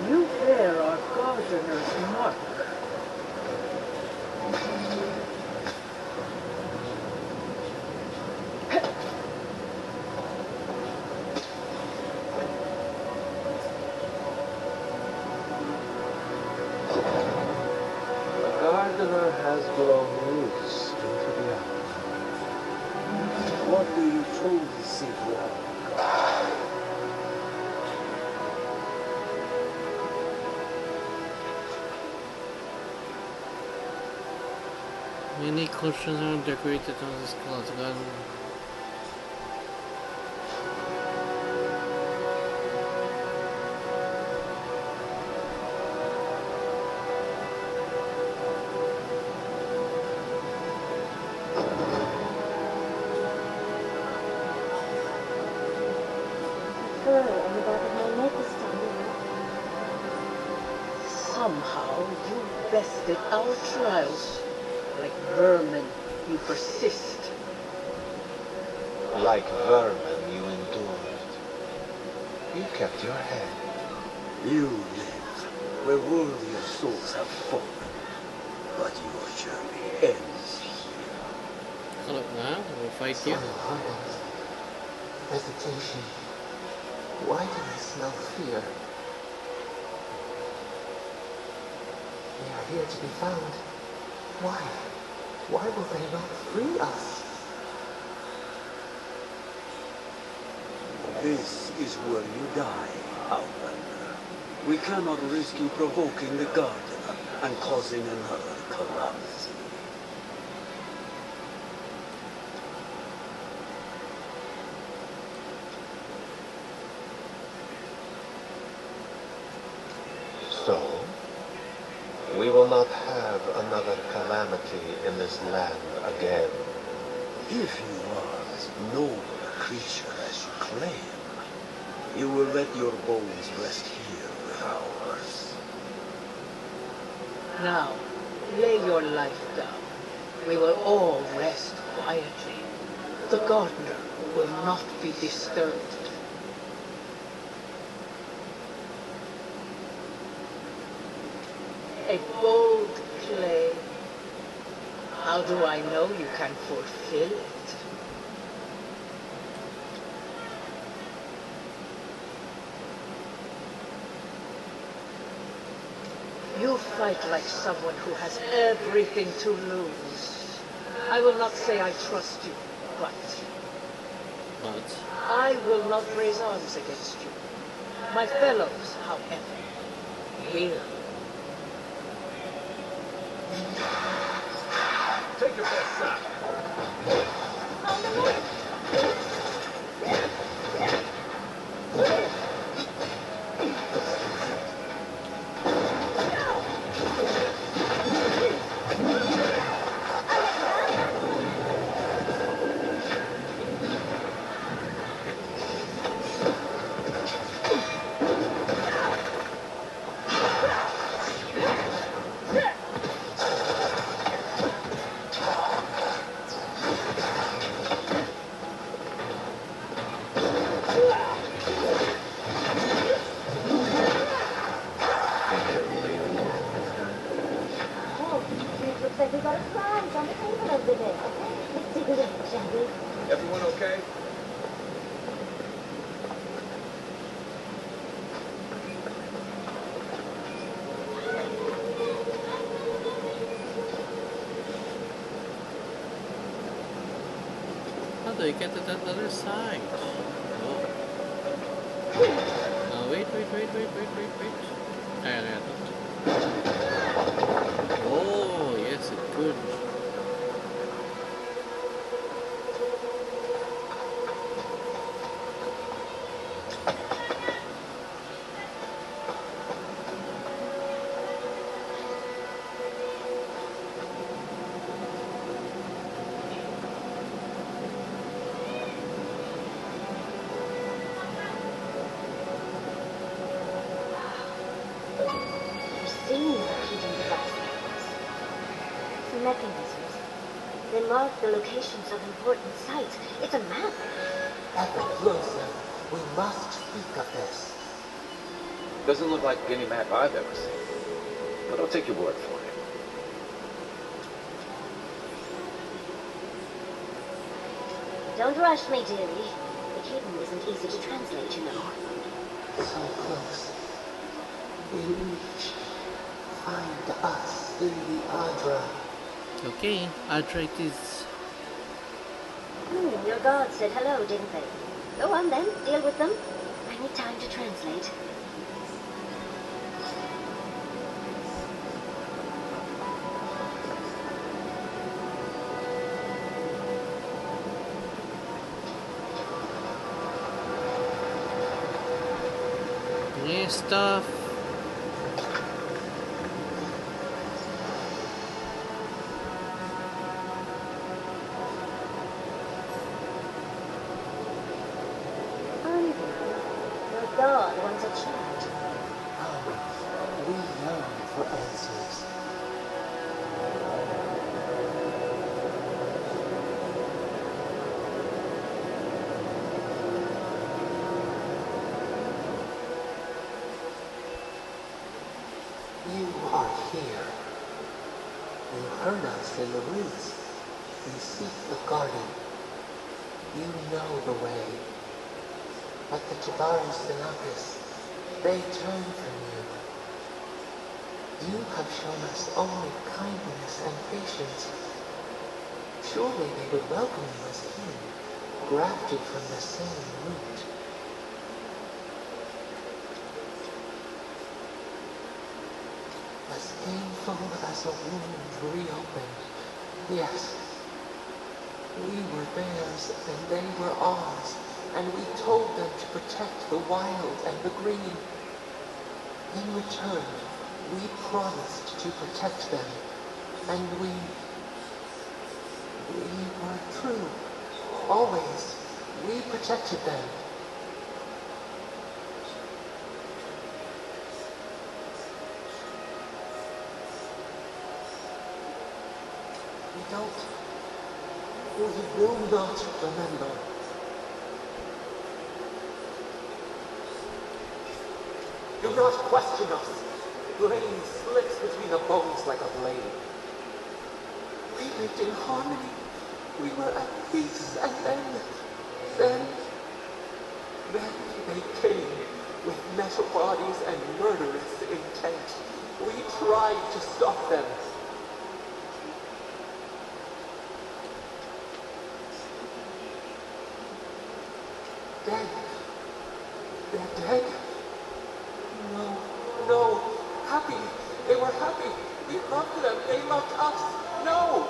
B: You bear our gardener's mark.
H: The gardener has blown loose into the hour. What do you truly seek now?
A: Many cushions are decorated on this cloth garden.
D: Fur on the back of my neck is standing up.
B: Somehow you bested our trials. Like vermin, you persist.
H: Like vermin you endured.
I: You kept your head.
H: You live where worthier souls have fallen, but your journey ends here.
A: Kalau nga, we'll fight here.
G: Soil hardens. Vegetation. Why do I smell fear? We are here to be found. Why? Why will they not free us?
H: This is where you die, Outlander. We cannot risk you provoking the Gardener and causing another calamity.
I: So, we will not have another calamity in this land again.
H: If you are as noble a creature as you claim, you will let your bones rest here with ours.
B: Now, lay your life down. We will all rest quietly. The gardener will not be disturbed. A bold claim. How do I know you can fulfill it? You fight like someone who has everything to lose. I will not say I trust you, but I will not raise arms against you. My fellows, however, will.
F: Take your best shot.
D: Oh, it looks like we got a prize on the table over there. Let's take a look, shall we?
F: Everyone okay?
A: How do I get to that other side? Oh. Wait. Ayan. Oh, yes, it could.
D: You've seen the repeating devices. It's mechanisms. They mark the locations of important sites. It's a map.
G: Ever closer. We must speak of this.
E: Doesn't look like any map I've ever seen. But I'll take your word for it.
D: Don't rush me, dearie. The hidden isn't easy to translate, you know.
G: So close. We reach. Find us in the Adra.
A: Okay, Adra it is.
D: Your guards said hello, didn't they? Go on then, deal with them. I need time to translate.
A: Yeah, stuff.
D: Your guard wants a chat.
G: We yearn for answers. are here. You heard us in the roots. You seek the garden. You know the way. But the Jabaros Sinakis, they turn from you. You have shown us only kindness and patience. Surely they would welcome you as kin, grafted from the same root. As painful as a wound reopened, yes. We were theirs and they were ours, and we told them to protect the wild and the green. In return, we promised to protect them, and we were true. Always, we protected them. We will not remember. Do not question us. Blade slips between the bones like a blade. We lived in harmony. We were at peace, and then they came with metal bodies and murderous intent. We tried to stop them. Dead. They're dead. No. Happy. They were happy. We loved them. They loved us. No.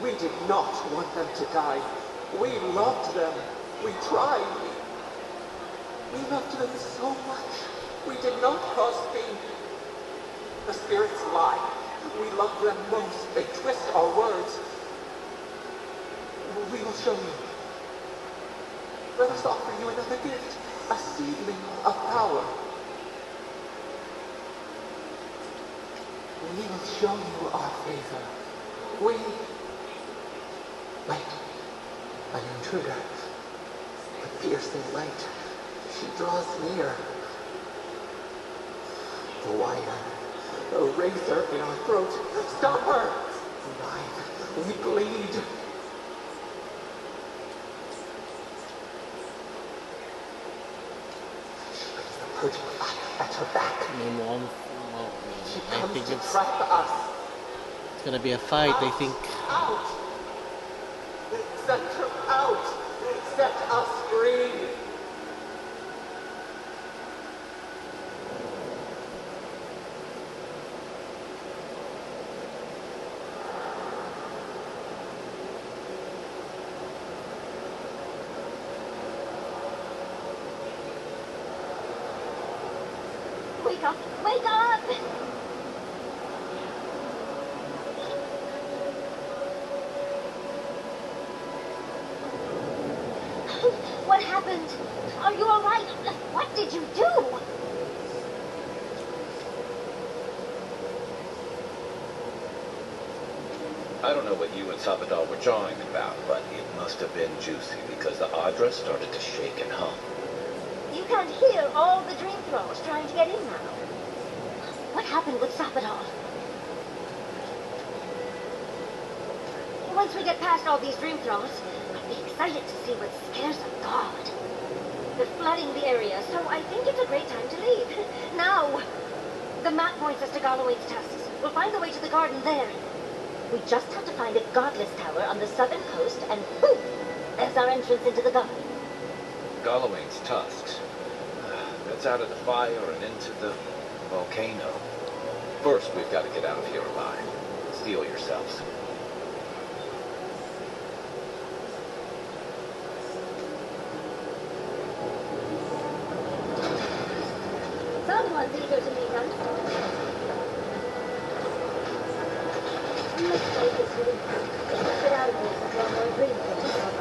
G: We did not want them to die. We loved them. We tried. We loved them so much. We did not cause pain. The spirits lie. We love them most. They twist our words. We will show you. Let us offer you another gift, a seedling of power. We will show you our favor. Wait, an intruder. The piercing light. She draws near. The wire. A razor in our throat. Stop her! Knife. We bleed. At her back. She comes to trap us.
A: It's gonna be a fight, I think.
G: Out! Set her out! Set us free!
D: Wake up! Wake up! What happened? Are you all right? What did you do?
E: I don't know what you and Sabadal were jawing about, but it must have been juicy because the Adra started to shake and hum.
D: You can't hear all the dream thralls trying to get in now. What happened with Sabadal? Once we get past all these dream thralls, I'll be excited to see what scares a god. They're flooding the area, so I think it's a great time to leave. Now! The map points us to Galloway's tusks. We'll find the way to the garden there. We just have to find a godless tower on the southern coast, and boom! There's our entrance into the garden.
E: Galloway's tusks. That's out of the fire and into the volcano. First, we've got to get out of here alive. Steel yourselves.
D: Someone's eager to meet us. Let's take this leap. Get out of here before more dream things come up.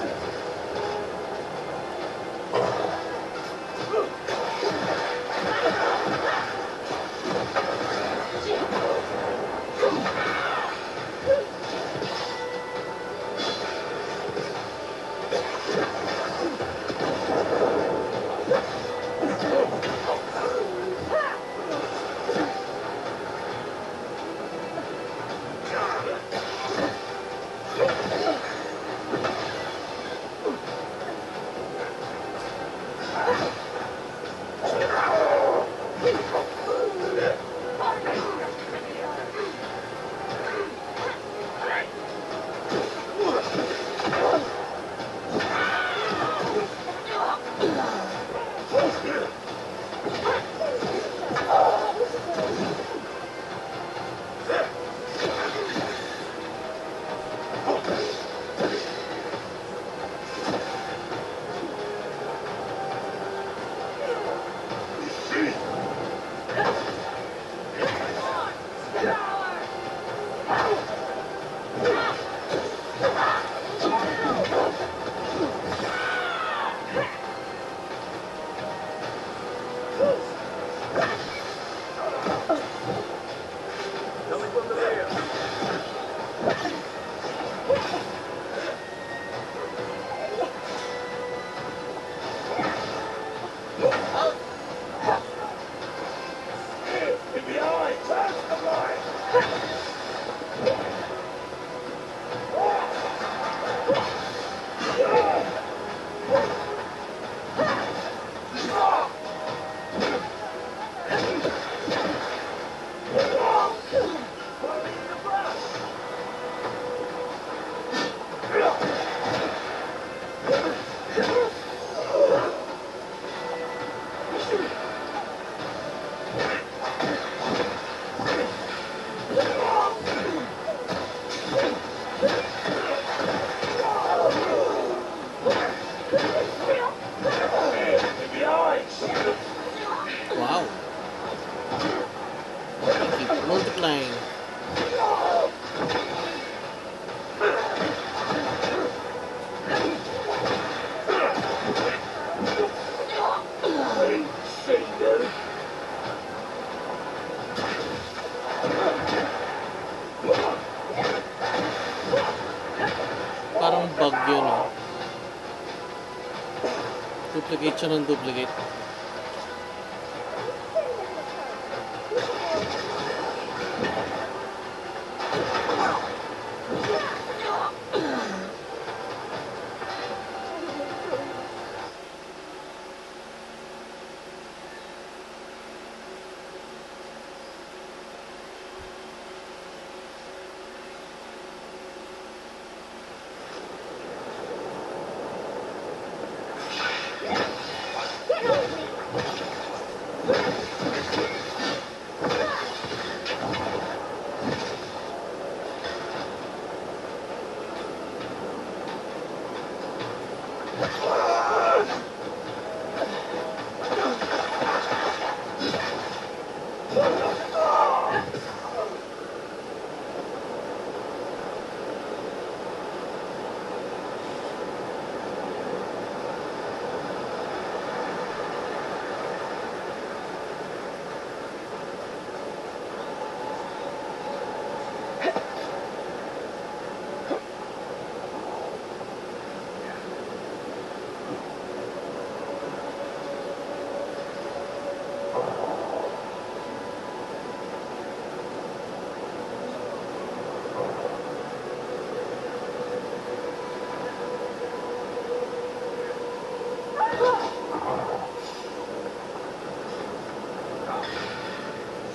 A: Duplicate siya ng duplicate.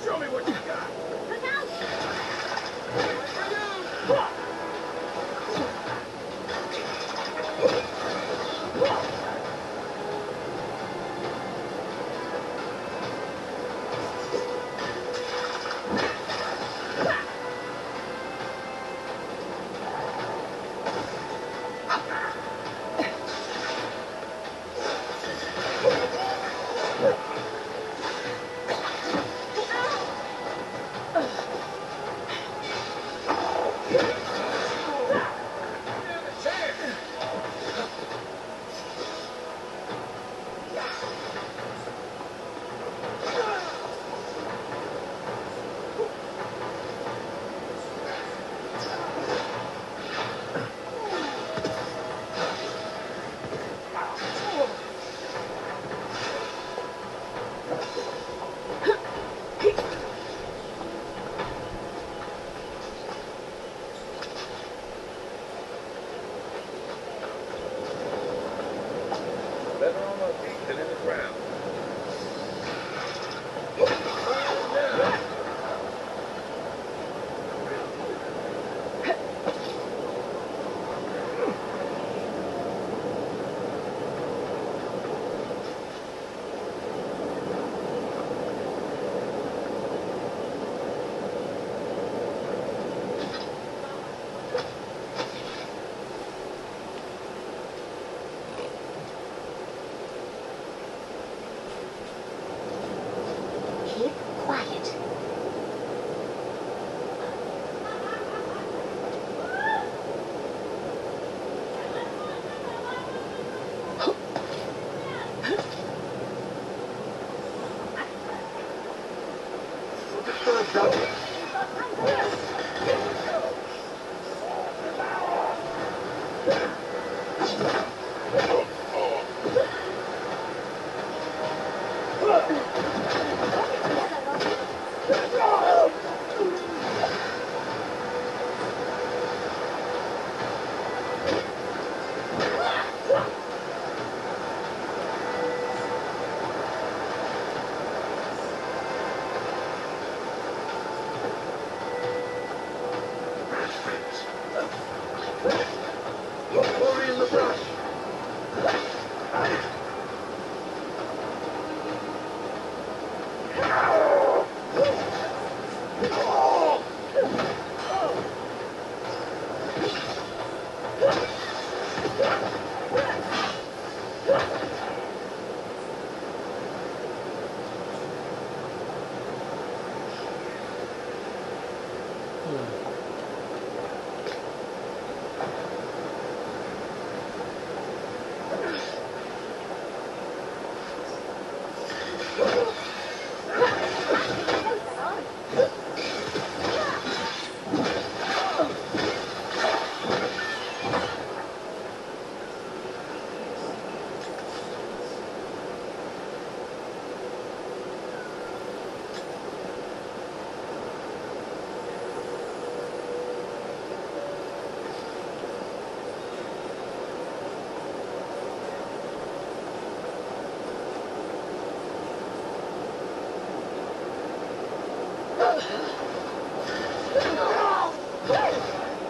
F: Show me what you got.
D: Look out!
E: Better on my feet than in the ground.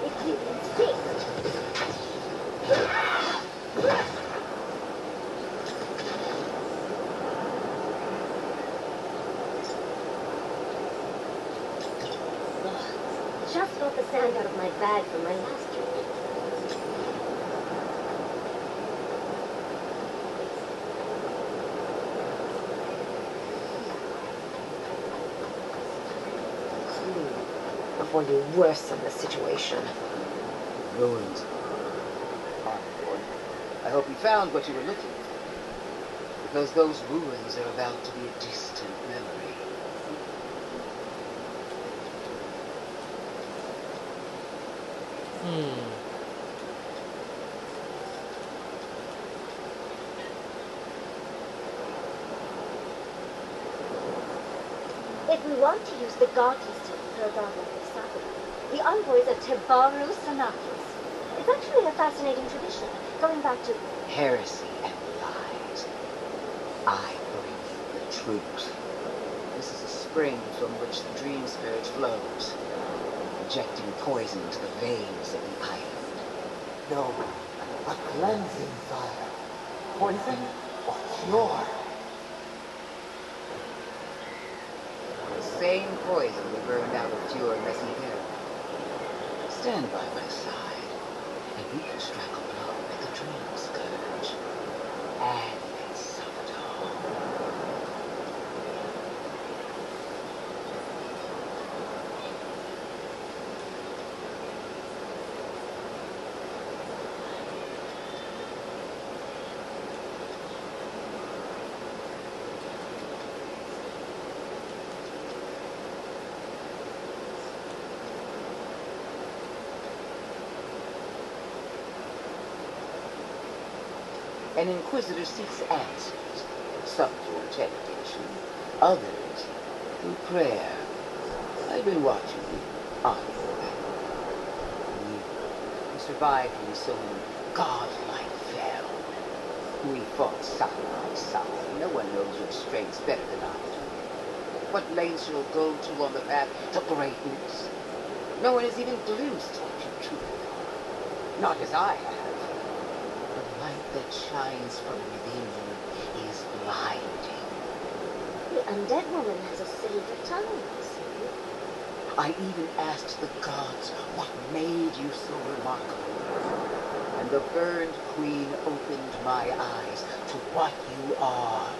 D: If you insist. Just got the sand out of my bag from my last trip.
J: Before you worsen the situation.
K: Ruins.
J: Onward. I hope you found what you were looking for. Because those ruins are about to be a distant memory.
D: If we want to use the god system for a god like Isabella, the envoys are Tebaru Sanakis. It's actually a fascinating tradition, going back to...
J: Heresy and lies. I bring you the truth. This is a spring from which the dream spirit flows, injecting poison into the veins of the island.
G: No, a cleansing fire. Poison or cure?
J: The same poison we burned out of pure messy hair. Stand by my side, and we can strike a blow at the dream scourge. And it's Sabaton. An inquisitor seeks answers, some through interrogation, others through prayer. I've been watching you, envoy. You survived when so godlike fell. We fought side by side. No one knows your strengths better than I do. What lengths you'll go to on the path to greatness. No one has even glimpsed what you truly are. Not as I have. The light that shines from within you is blinding.
D: The undead woman has a silver tongue, you see.
J: I even asked the gods what made you so remarkable. And the burned queen opened my eyes to what you are.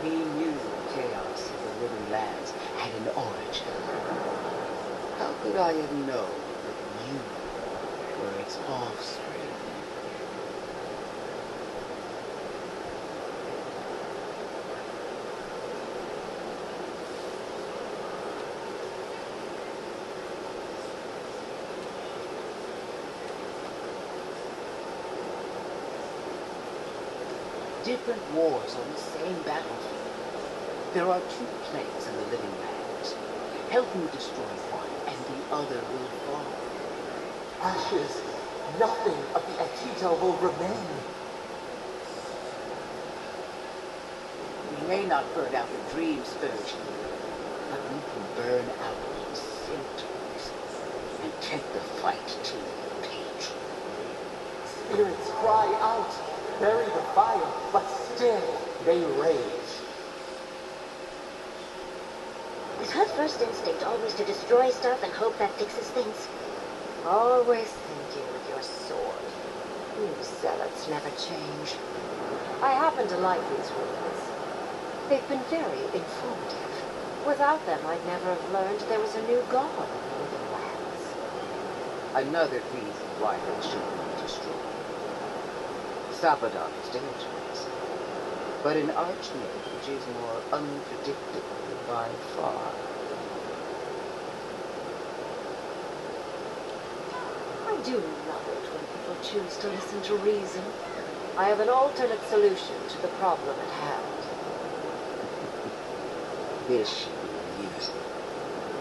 J: He knew chaos in the living lands had an origin. How could I have known that you were its offspring? Different wars on the same battlefield. There are two plagues in the living lands. Help me destroy one, and the other will fall.
G: Ashes, nothing of the Akito will remain.
J: We may not burn out the dream scourge, but we can burn out its symptoms and take the fight to the peak.
G: Spirits cry out, bury the fire, but still they rage.
D: Is her first instinct always to destroy stuff and hope that fixes things?
J: Always thinking with your sword. You zealots never change. I happen to like these ruins. They've been very informative. Without them, I'd never have learned there was a new god in the living lands. Another reason why they shouldn't be destroyed. Sabaton is dangerous, but an archmage is more unpredictable by far. I do love it when people choose to listen to reason. I have an alternate solution to the problem at hand. This should be amusing.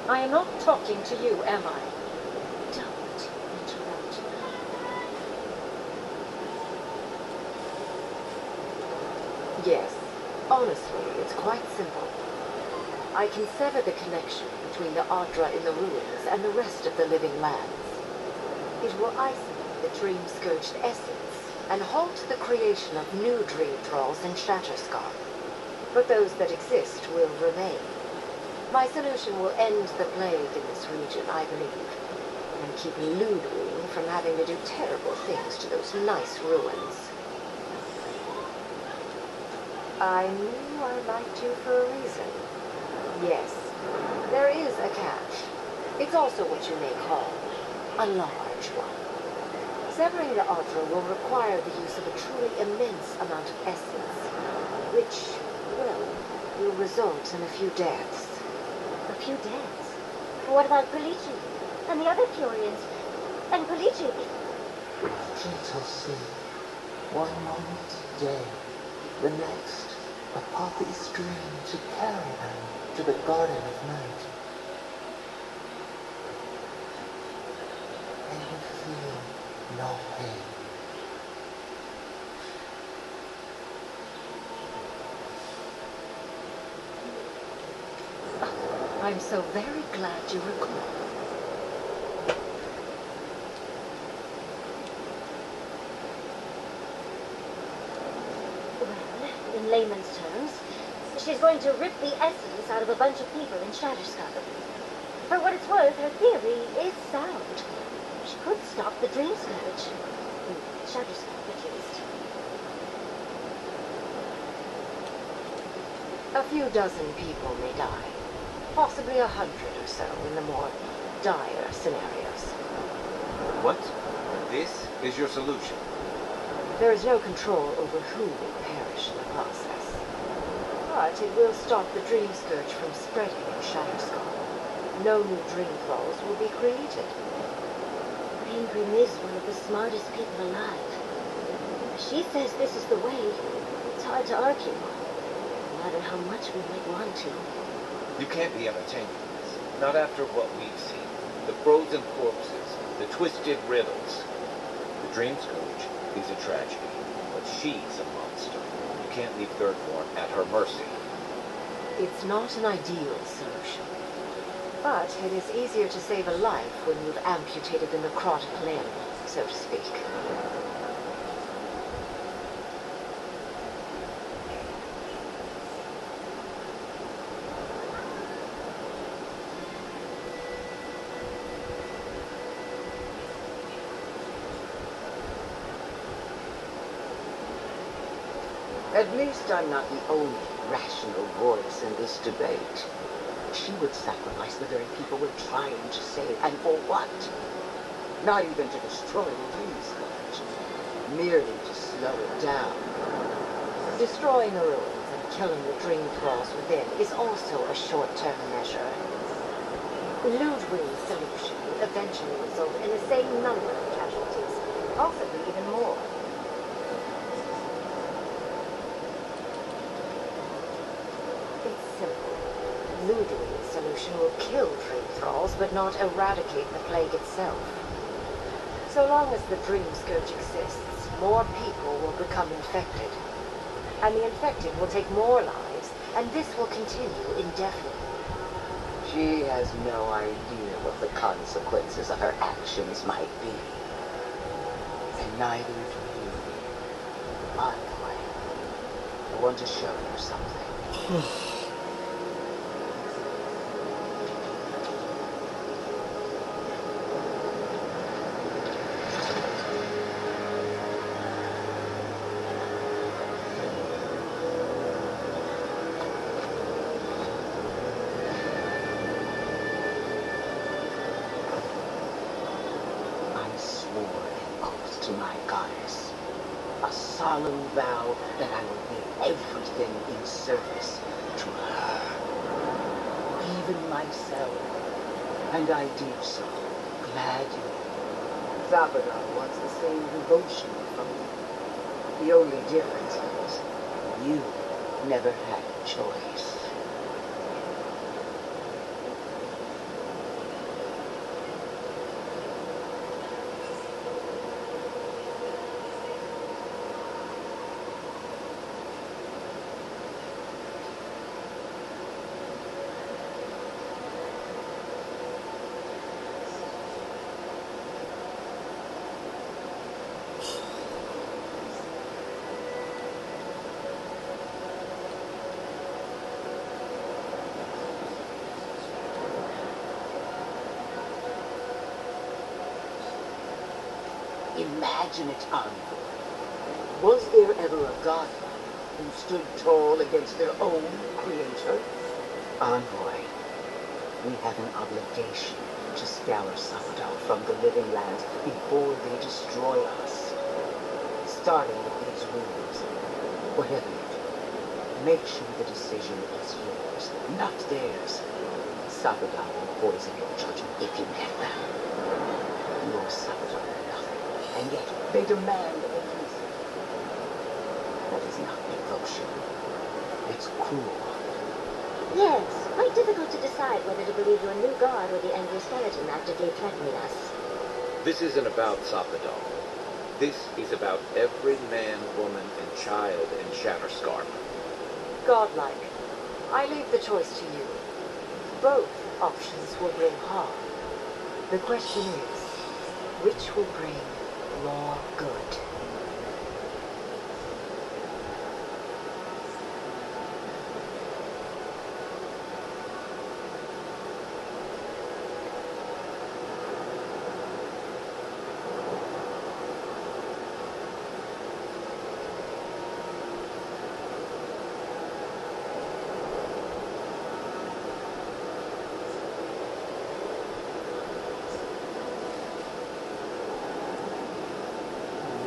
J: I am not talking to you, am I? Don't interrupt me. Yes, honestly, it's quite simple.
L: I can sever the connection between the Adra in the ruins and the rest of the living lands. It will isolate the dream-scourged essence and halt the creation of new dream thralls in Shatterscar. But those that exist will remain. My solution will end the plague in this region, I believe, and keep Ludwig from having to do terrible things to those nice ruins. I knew I liked you for a reason. Yes, there is a catch. It's also what you may call a large one. Severing the Adra will require the use of a truly immense amount of essence, which, well, will result in a few deaths.
D: A few deaths? What about Polici? And the other Curians? And Polici?
G: Gentle sleep. One moment, day. The next, a poppy stream to carry them to the Garden of Night. They would feel no pain.
L: I'm so very glad you recall.
D: Well, in layman's terms, she's going to rip the essence out of a bunch of people in Shatterscar. For what it's worth, her theory is sound. She could stop the Dream Scourge. In Shatterscar, at least.
L: A few dozen people may die. Possibly 100 or so in the more dire scenarios.
E: What? This is your solution?
L: There is no control over who will perish in the process. But it will stop the Dream Scourge from spreading in Shatterscar. No new Dream Thralls will be created.
D: Ingrid is one of the smartest people alive. If she says this is the way, it's hard to argue. No matter how much we might want to.
E: You can't be entertaining this. Not after what we've seen. The frozen corpses, the twisted riddles. The Dream Scourge is a tragedy, but she's a monster. You can't leave Thirdborn at her mercy.
L: It's not an ideal solution. But it is easier to save a life when you've amputated the necrotic limb, so to speak.
J: At least I'm not the only rational voice in this debate. She would sacrifice the very people we're trying to save, and for what? Not even to destroy the Dream Scourge, merely to slow it down.
L: Destroying the ruins and killing the Dream Thralls within is also a short-term measure. Ludwig's solution will eventually result in the same number of casualties, possibly even more. It's simple. Ludwig's solution will kill Dream Thralls, but not eradicate the plague itself. So long as the Dream Scourge exists, more people will become infected. And the infected will take more lives, and this will continue indefinitely.
J: She has no idea what the consequences of her actions might be. And neither do you. By the way, I want to show you something. To my goddess, a solemn vow that I will give everything in service to her, even myself, and I do so gladly. Zabadar wants the same devotion from me. The only difference is you never had a choice. Imagine it, Envoy. Was there ever a god who stood tall against their own creator? Envoy, we have an obligation to scour Samadal from the living lands before they destroy us. Starting with these rules, whatever you do, make sure the decision is yours, not theirs. Samadal will poison your judgment if you let them. Your Samadal are nothing, and yet they demand everything. That is not devotion. It's cruel.
D: Yes, quite difficult to decide whether to believe your new god or the angry skeleton actively threatening us.
E: This isn't about Sapadal. This is about every man, woman, and child in Shatterscarp.
L: Godlike. I leave the choice to you. Both options will bring harm. The question is, which will bring more good?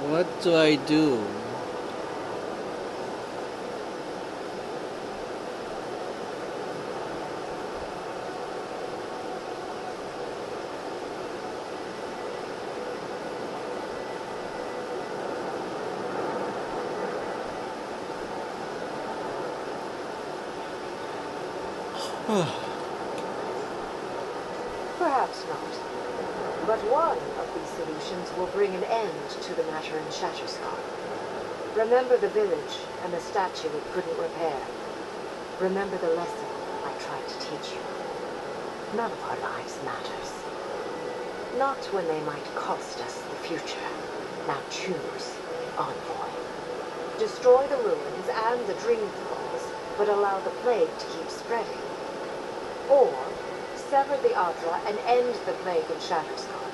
A: What do I do?
L: Perhaps not. But one of these solutions will bring an end to the matter in Shatterscarp. Remember the village and the statue it couldn't repair. Remember the lesson I tried to teach you. None of our lives matters. Not when they might cost us the future. Now choose, Envoy. Destroy the ruins and the dream thralls, but allow the plague to keep spreading. Or sever the Adra and end the plague in Shatterscarp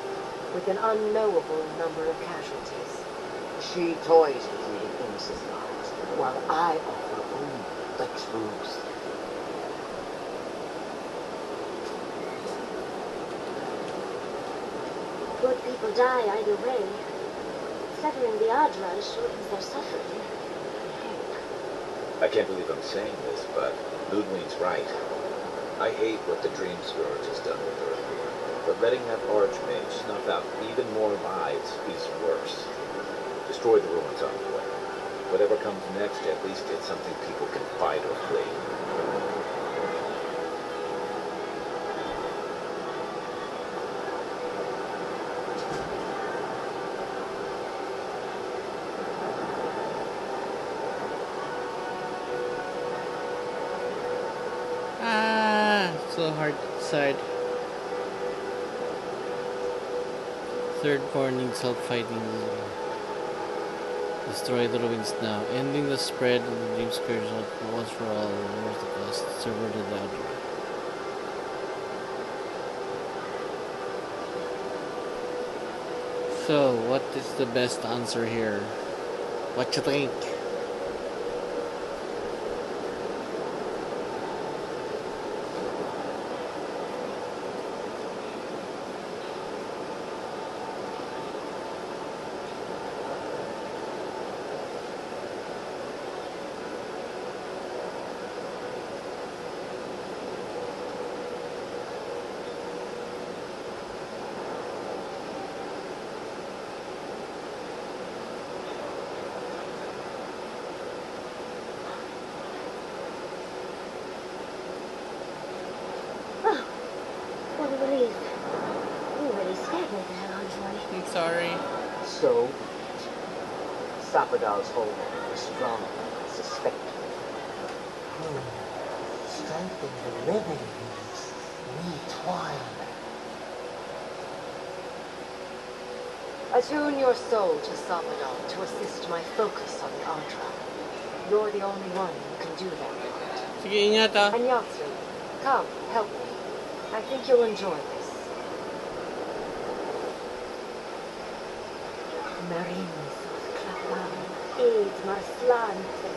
L: with an unknowable number of casualties.
J: She toys with leading innocent lives, while I offer only the truth.
D: Good people die either way. Severing the Adra shortens their suffering.
E: I can't believe I'm saying this, but Ludwig's right. I hate what the Dream Scourge has done with her. But letting that Archmage snuff out even more lives is worse. Destroy the ruins on the way. Whatever comes next, at least it's something people can fight or flee.
A: So hard to decide. Third core needs help fighting. Destroy the ruins now. Ending the spread of the Dream Scourge once for all. Worth the cost. Server to the Adra. So, what is the best answer here? What you think?
D: What a relief. You really scared me there, Envoy.
A: I'm sorry.
J: So, Sapadal's hold is stronger than I suspected.
G: Strength in the living means retwine.
L: Attune your soul to Samadal to assist my focus on the Adra. You're the only one who can do that.
A: Sige, ingat ah.
L: And Yatsu, come, help me. I think you'll enjoy this. Marini sos clapam, ed marslante.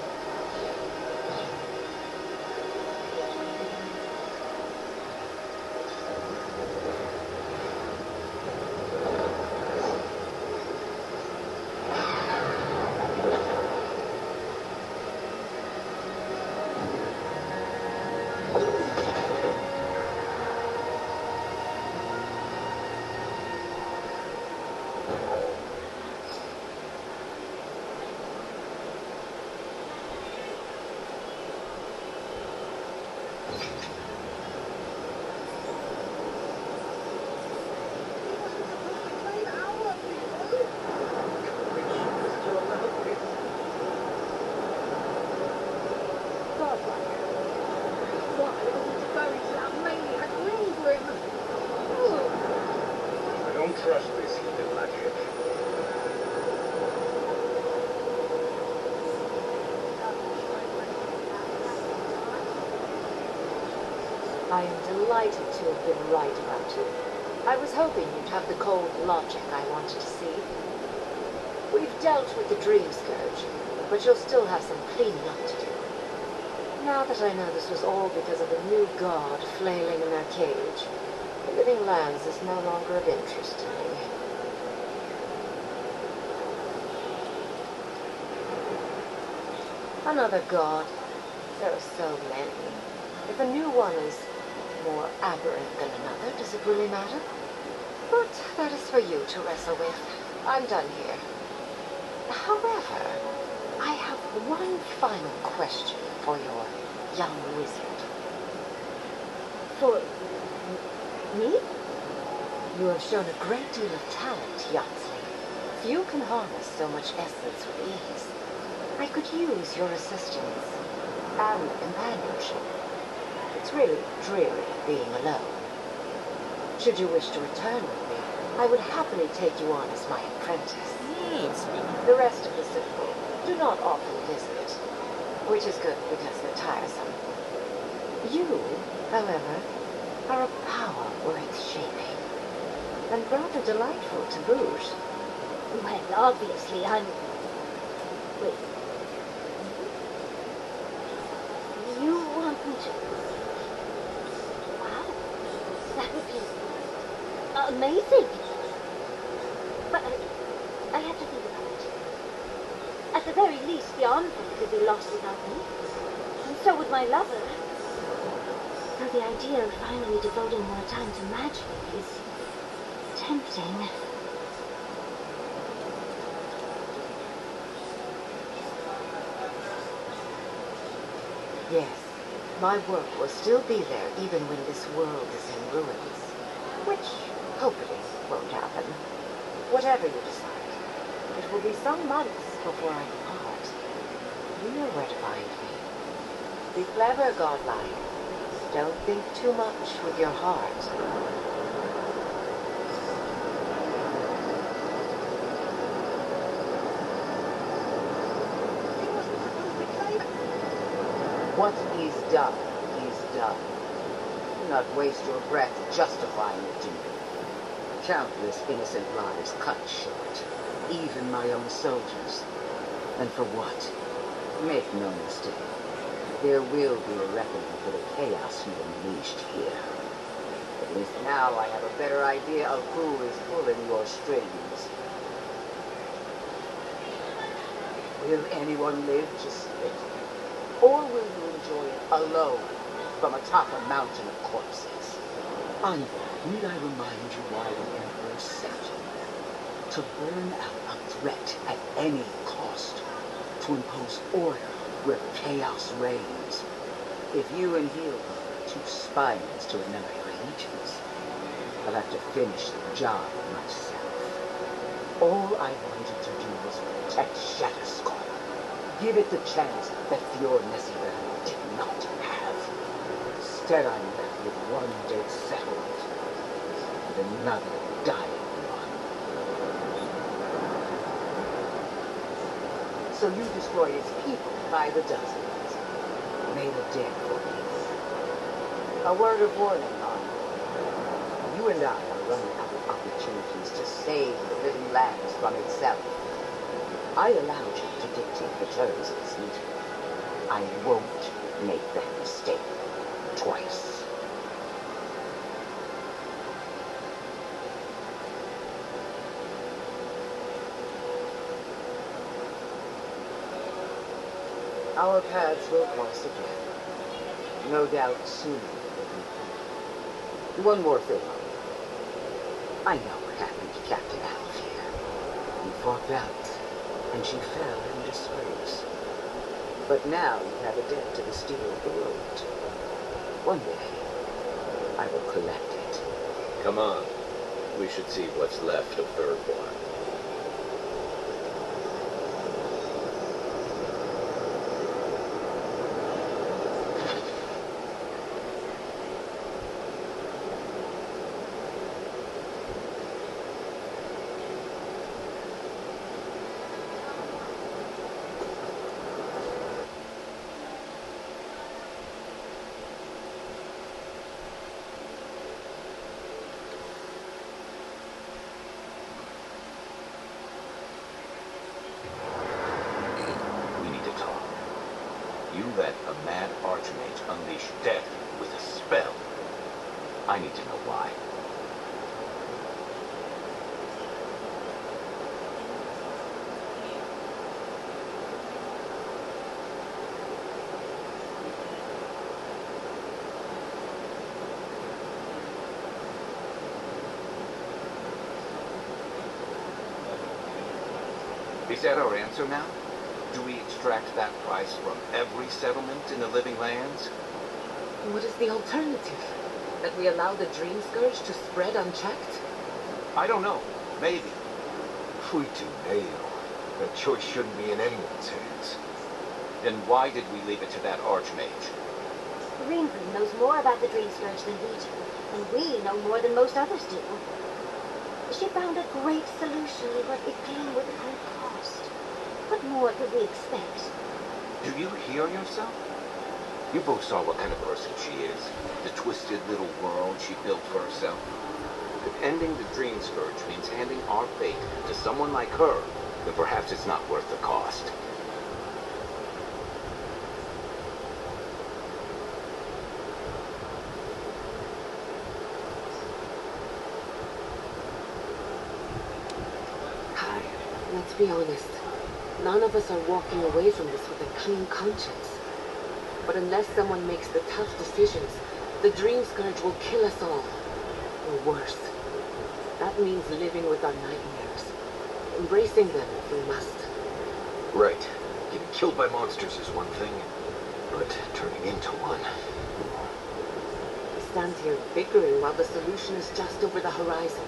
F: I don't trust this heathen magic.
L: I am delighted to have been right about you. I was hoping you'd have the cold logic I wanted to see. We've dealt with the Dream Scourge, but you'll still have some cleaning up to do. Now that I know this was all because of a new god flailing in their cage, the Living Lands is no longer of interest to me. Another god. There are so many. If a new one is more aberrant than another, does it really matter? But that is for you to wrestle with. I'm done here. However, I have one final question for your young wizard.
D: For me?
L: You have shown a great deal of talent, Yatsley. Few can harness so much essence with ease. I could use your assistance and companionship. It's really dreary being alone. Should you wish to return with me, I would happily take you on as my apprentice.
A: Yes.
L: The rest of the Citadel do not often visit, which is good because they're tiresome. You, however, are a power worth shaping, and rather delightful to boot.
D: Well, obviously, I'm... Wait. You want me to... Wow. That would be... amazing. But I have to think about it. At the very least, the envoy could be lost without me. And so would my lover. So the idea of finally devoting more time to magic is tempting.
L: Yes, my work will still be there even when this world is in ruins. Which, hopefully, won't happen. Whatever you decide, it will be some months before I depart. You know where to find me. Be clever, godlike. Don't think too much with your heart. What is done is done. Do not waste your breath justifying it to me. Countless innocent lives cut short, even my own soldiers. And for what? Make no mistake, there will be a reckoning for the chaos you unleashed here. At least now I have a better idea of who is pulling your strings. Will anyone live to see it? Or will you enjoy it alone from atop a mountain of corpses? Envoy, need I remind you why the Emperor sent you? To burn out a threat at any cost. To impose order where chaos reigns. If you and Heal are two spines to another allegiance, I'll have to finish the job myself. All I wanted to do was protect Shatterskull. Give it the chance that Fjord Nessiver did not have. Instead, I'm left with one dead settlement and another dying one. So you destroyed its people by the dozens. May the dead forgive. A word of warning, Envoy. You and I are running out of opportunities to save the living lands from itself.
J: I allowed you to dictate the terms of this meeting. I won't make that mistake twice. Our paths will cross again. No doubt sooner than you think. One more thing. I know what happened to Captain Avowed here. You fought Vought, and she fell in disgrace. But now you have a debt to the steel of the road. One day, I will collect it.
E: Come on. We should see what's left of Third Blood. We need to talk. You let a mad archmage unleash death with a spell. I need to know why. Is that our answer now? Do we extract that price from every settlement in the Living Lands?
L: What is the alternative? That we allow the Dream Scourge to spread unchecked?
E: I don't know. Maybe.
H: We do nail. That choice shouldn't be in anyone's hands.
E: Then why did we leave it to that archmage?
D: Greenwood knows more about the Dream Scourge than we do, and we know more than most others do. She found a great solution, but it came with a great cost. What more could we expect?
E: Do you hear yourself? You both saw what kind of person she is. The twisted little world she built for herself. If ending the Dream Scourge means handing our fate to someone like her, then perhaps it's not worth the cost.
L: Kai, let's be honest. None of us are walking away from this with a clean conscience. But unless someone makes the tough decisions, the Dream Scourge will kill us all. Or worse. That means living with our nightmares. Embracing them if we must.
H: Right. Getting killed by monsters is one thing, but turning into one...
L: We stand here bickering while the solution is just over the horizon.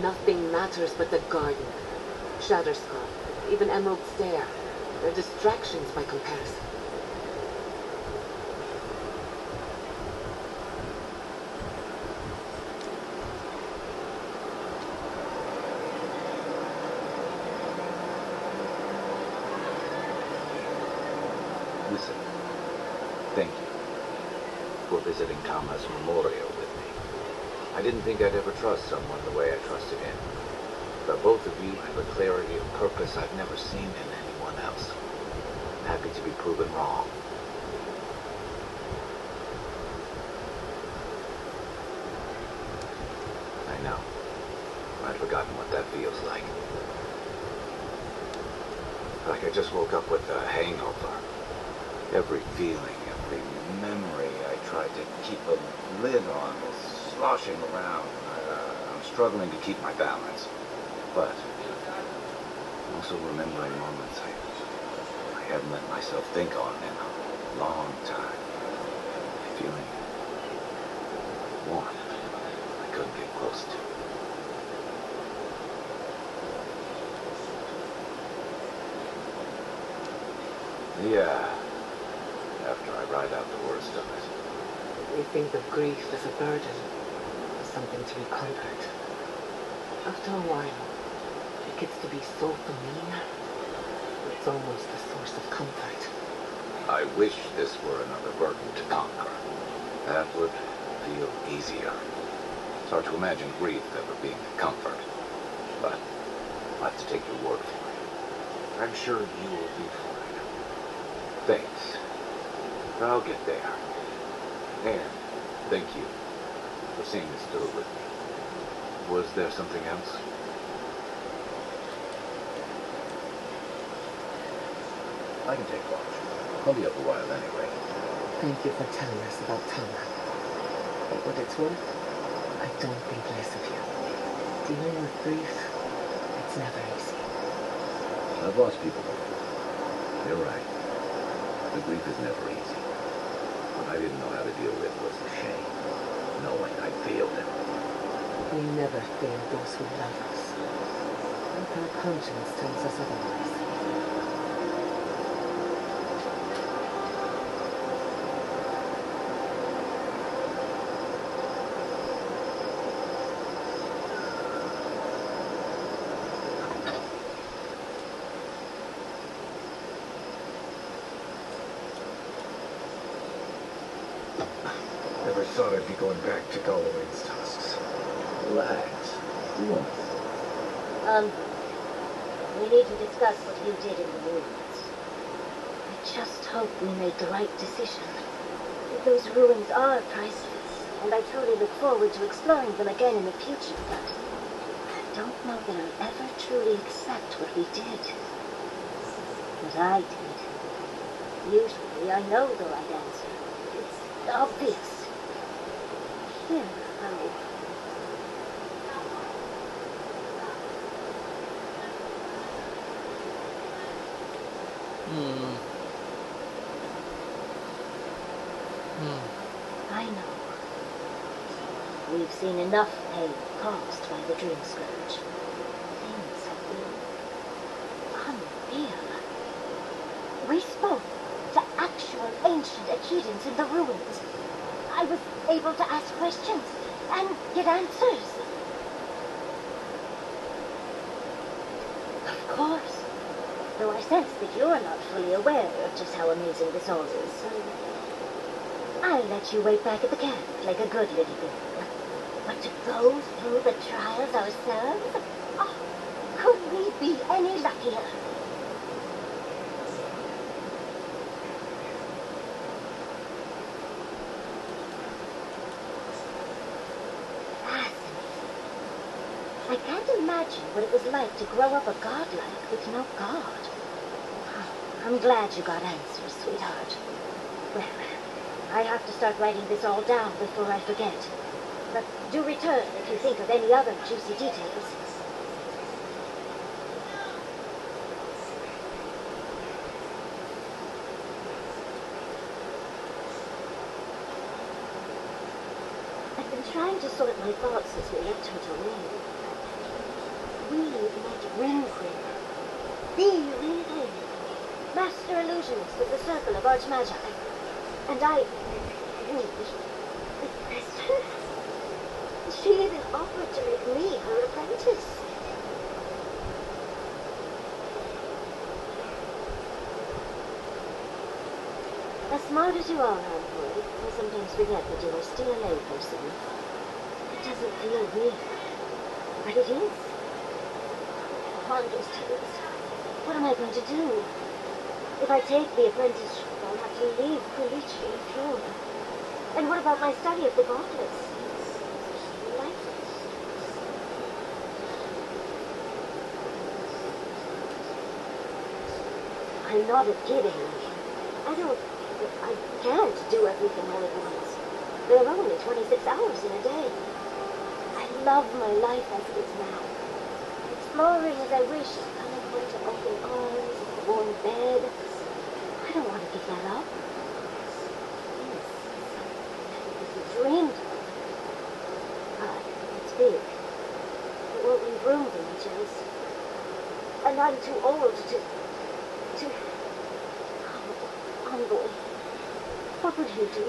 L: Nothing matters but the garden. Shatterscarf, even Emerald Stair. They're distractions by comparison.
E: Listen, thank you for visiting Tama's memorial with me. I didn't think I'd ever trust someone the way I trusted him. But both of you have a clarity of purpose I've never seen in anyone else. I'm happy to be proven wrong. I know. I'd forgotten what that feels like. Like I just woke up with a hangover. Every feeling, every memory I tried to keep a lid on is sloshing around. I'm struggling to keep my balance. But I'm also remembering moments I hadn't let myself think on in a long time. Feeling warm I couldn't get close to. Yeah. After I ride out the worst of it.
L: We think of grief as a burden, as something to be conquered. After a while, it gets to be so familiar, it's almost a source of comfort.
E: I wish this were another burden to conquer. That would feel easier. It's hard to imagine grief ever being a comfort, but I'll have to take your word for it. I'm sure you will be fine. Thanks. I'll get there. And thank you for seeing this through with me. Was there something else?
H: I can take watch. I'll be up a while anyway.
G: Thank you for telling us about Tama. But what it's worth, I don't think less of you. Dealing with grief, it's never easy.
H: I've lost people before. You're right. The grief is never easy. What I didn't know how to deal with was the shame, knowing I failed them.
G: We never fail those who love us. But our conscience tells us otherwise.
H: Never thought I'd be going back to Galloway's tusks. Relax.
D: We need to discuss what you did in the ruins. I just hope we made the right decision. Those ruins are priceless, and I truly look forward to exploring them again in the future, but I don't know that I'll ever truly accept what we did. What I did. Usually I know the right answer. It's obvious. Here, how? I know. We've seen enough pain caused by the Dream Scourge. Things have been unreal. We spoke to actual ancient Achedans in the ruins. I was able to ask questions and get answers. Of course. Though I sense that you're not fully aware of just how amazing this all is. I'll let you wait back at the camp like a good little girl. But to go through the trials ourselves? Oh, could we be any luckier? I can't imagine what it was like to grow up a godlike with no god. I'm glad you got answers, sweetheart. Well, I have to start writing this all down before I forget. But do return if you think of any other juicy details. I've been trying to sort my thoughts as we left her away. We met Ringcrater. The Ringcrater. Master illusionist of the Circle of Archmagi. And I impressed her. She even offered to make me her apprentice. As smart as you are, Handboy, I sometimes forget that you are still a layperson. It doesn't feel real, but it is. Wondrous tales. What am I going to do? If I take the apprenticeship, I'll have to leave Quilichi and Flora. And what about my study of the goddess? I'm not a kid anymore. I can't do everything all at once. There are only 26 hours in a day. I love my life as it is now. Exploring as I wish, coming home to open arms, a warm bed. I don't want to give that up. It's dreamed of. But it's big. It won't leave room for much else. And I'm too old to... Oh, Envoy, what would you do?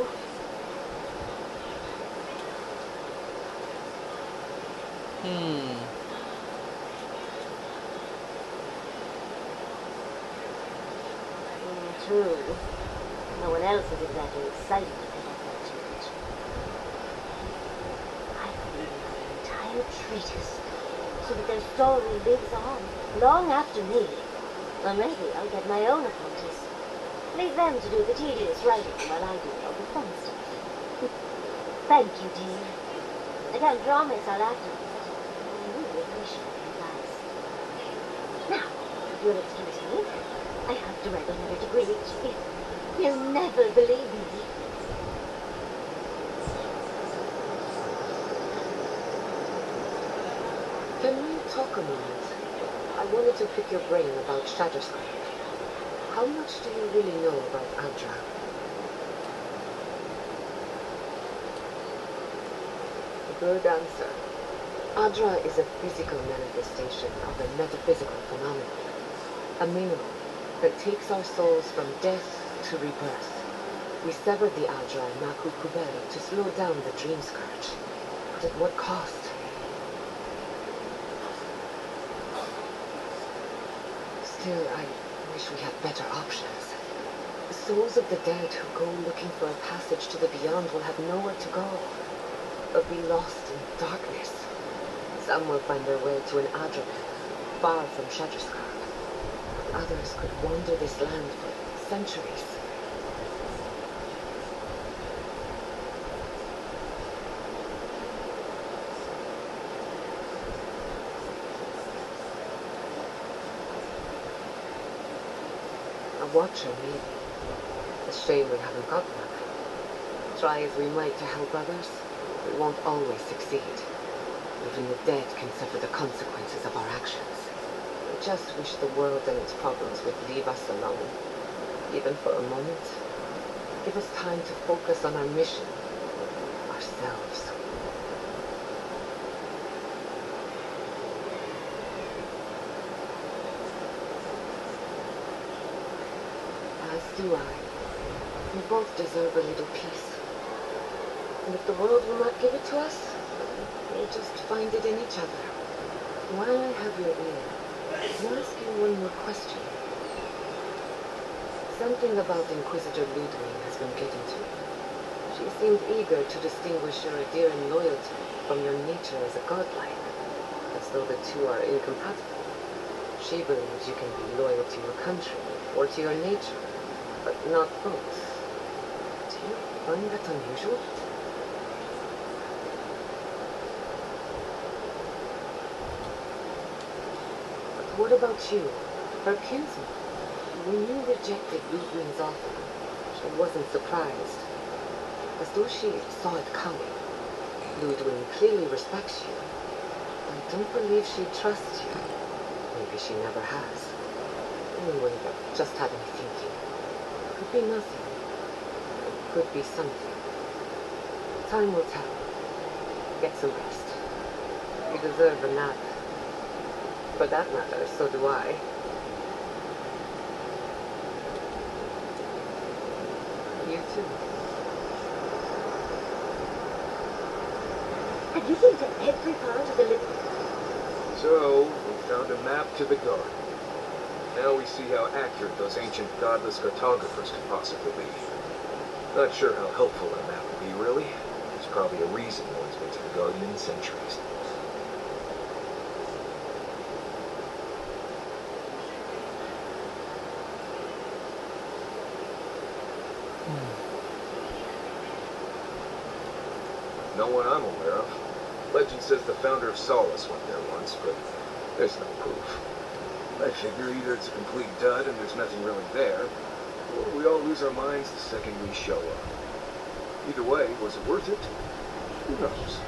D: True. No one else is exactly excited to pick up that change. I could read an entire treatise so that their story lives on long after me. Or maybe I'll get my own apprentice. Leave them to do the tedious writing while I do all the fun stuff. Thank you, dear. I can't promise I'll act on it, but I really appreciate your advice. Now, if you'll excuse me, I have to write a letter to Greenwich. You'll never believe me.
L: Can we talk a moment? I wanted to pick your brain about Shatterskull. How much do you really know about Adra? Good answer. Adra is a physical manifestation of a metaphysical phenomenon. A mineral that takes our souls from death to rebirth. We severed the Adra in Naku Kubera to slow down the Dream Scourge. But at what cost? Still, I wish we had better options. The souls of the dead who go looking for a passage to the beyond will have nowhere to go, but be lost in darkness. Some will find their way to an Adra far from Shatterskull. Others could wander this land for centuries. A watcher, maybe. A shame we haven't got one. Try as we might to help others, we won't always succeed. Even the dead can suffer the consequences of our actions. I just wish the world and its problems would leave us alone, even for a moment. Give us time to focus on our mission, ourselves. As do I. We both deserve a little peace. And if the world will not give it to us, we'll just find it in each other. While I have your ear, I'll ask you one more question. Something about Inquisitor Ludwig has been getting to me. She seemed eager to distinguish your endearing loyalty from your nature as a godlike, as though the two are incompatible. She believes you can be loyal to your country or to your nature, but not both. Do you find that unusual? But what about you, her kinsman? When you rejected Ludwig's offer, she wasn't surprised. As though she saw it coming. Ludwig clearly respects you. I don't believe she trusts you. Maybe she never has. Anyway, just had me thinking. Could be nothing. It could be something. Time will tell. Get some rest. You deserve a nap. For that matter, so do I. You too.
D: Have you been to every part of the living?
F: So, we found a map to the garden. Now we see how accurate those ancient godless cartographers could possibly be. Not sure how helpful a map would be, really. There's probably a reason no one's been to the garden in centuries. No one I'm aware of. Legend says the founder of Solace went there once, but there's no proof. I figure either it's a complete dud and there's nothing really there, or we all lose our minds the second we show up. Either way, was it worth it? Who knows?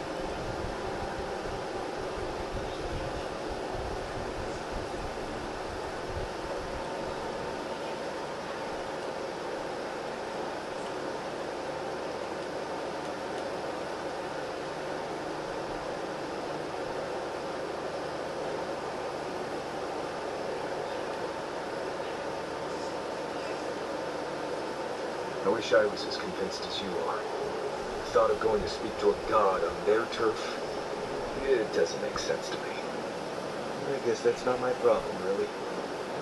F: I wish I was as convinced as you are. The thought of going to speak to a god on their turf, it doesn't make sense to me. I guess that's not my problem, really.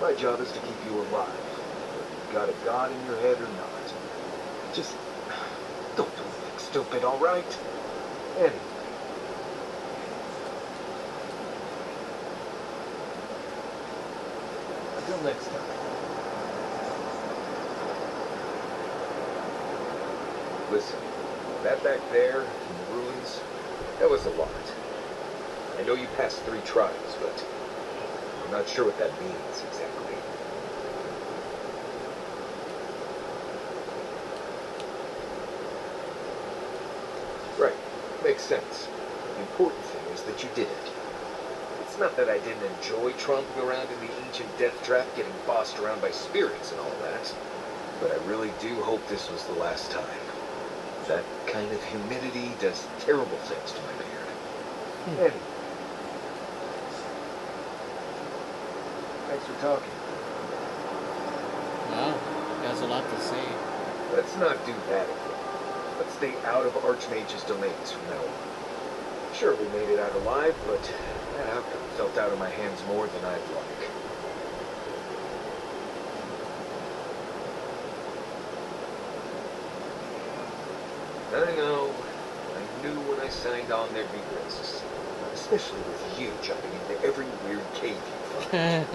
F: My job is to keep you alive, whether you've got a god in your head or not. Just don't do anything stupid, all right? Anyway. I don't Until next time. Listen, that back there in the ruins, that was a lot. I know you passed 3 trials, but I'm not sure what that means exactly. Right, makes sense. The important thing is that you did it. It's not that I didn't enjoy tromping around in the ancient death trap, getting bossed around by spirits and all that, but I really do hope this was the last time. That kind of humidity does terrible things to my beard. Anyway. Thanks for talking.
A: Wow, he has a lot to say.
F: Let's not do that again. Let's stay out of Archmage's domains from now on. Sure, we made it out alive, but that outcome felt out of my hands more than I'd like. I know. I knew when I signed on there'd be risks. Especially with you jumping into every weird cave you find.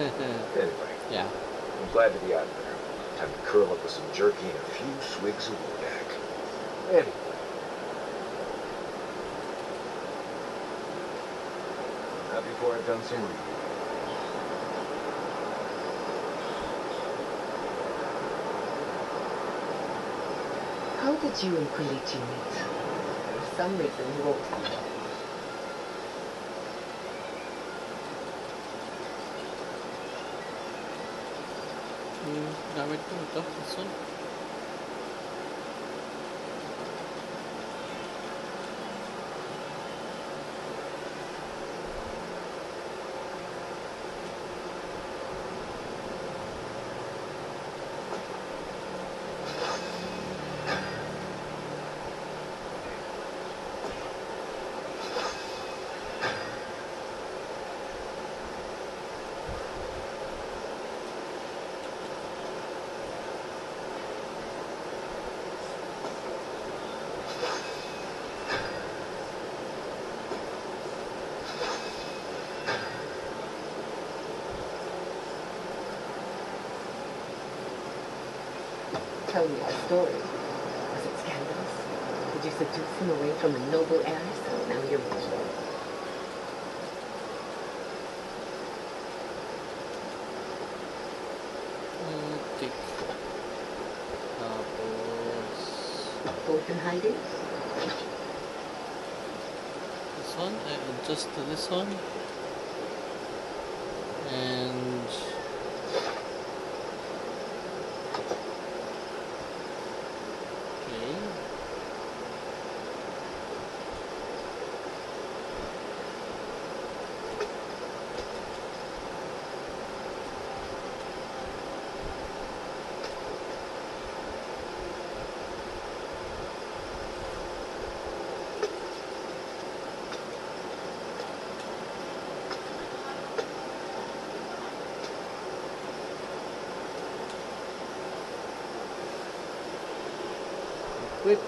F: Anyway.
A: Yeah.
F: I'm glad to be out of there. Time to curl up with some jerky and a few swigs of Wodak. Anyway. Not before I've done some reading.
J: How did you and Quilichi meet? For some reason, he won't tell me.
A: Gamit ko ito. This one.
J: Tell me your story. Was it scandalous? Did you seduce him away from a noble heiress? Oh, now you're miserable.
A: Take. Tapos...
J: Both in hiding?
A: This one. I adjust to this one. And... Okay. Whip.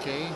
A: Okay.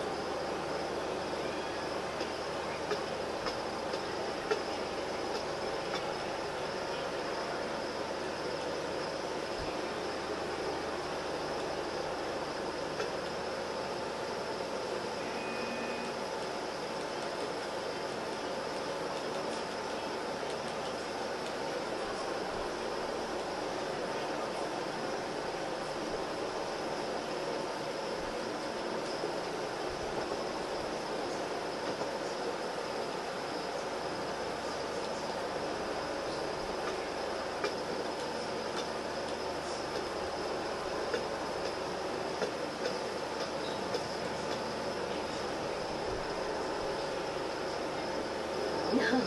D: No,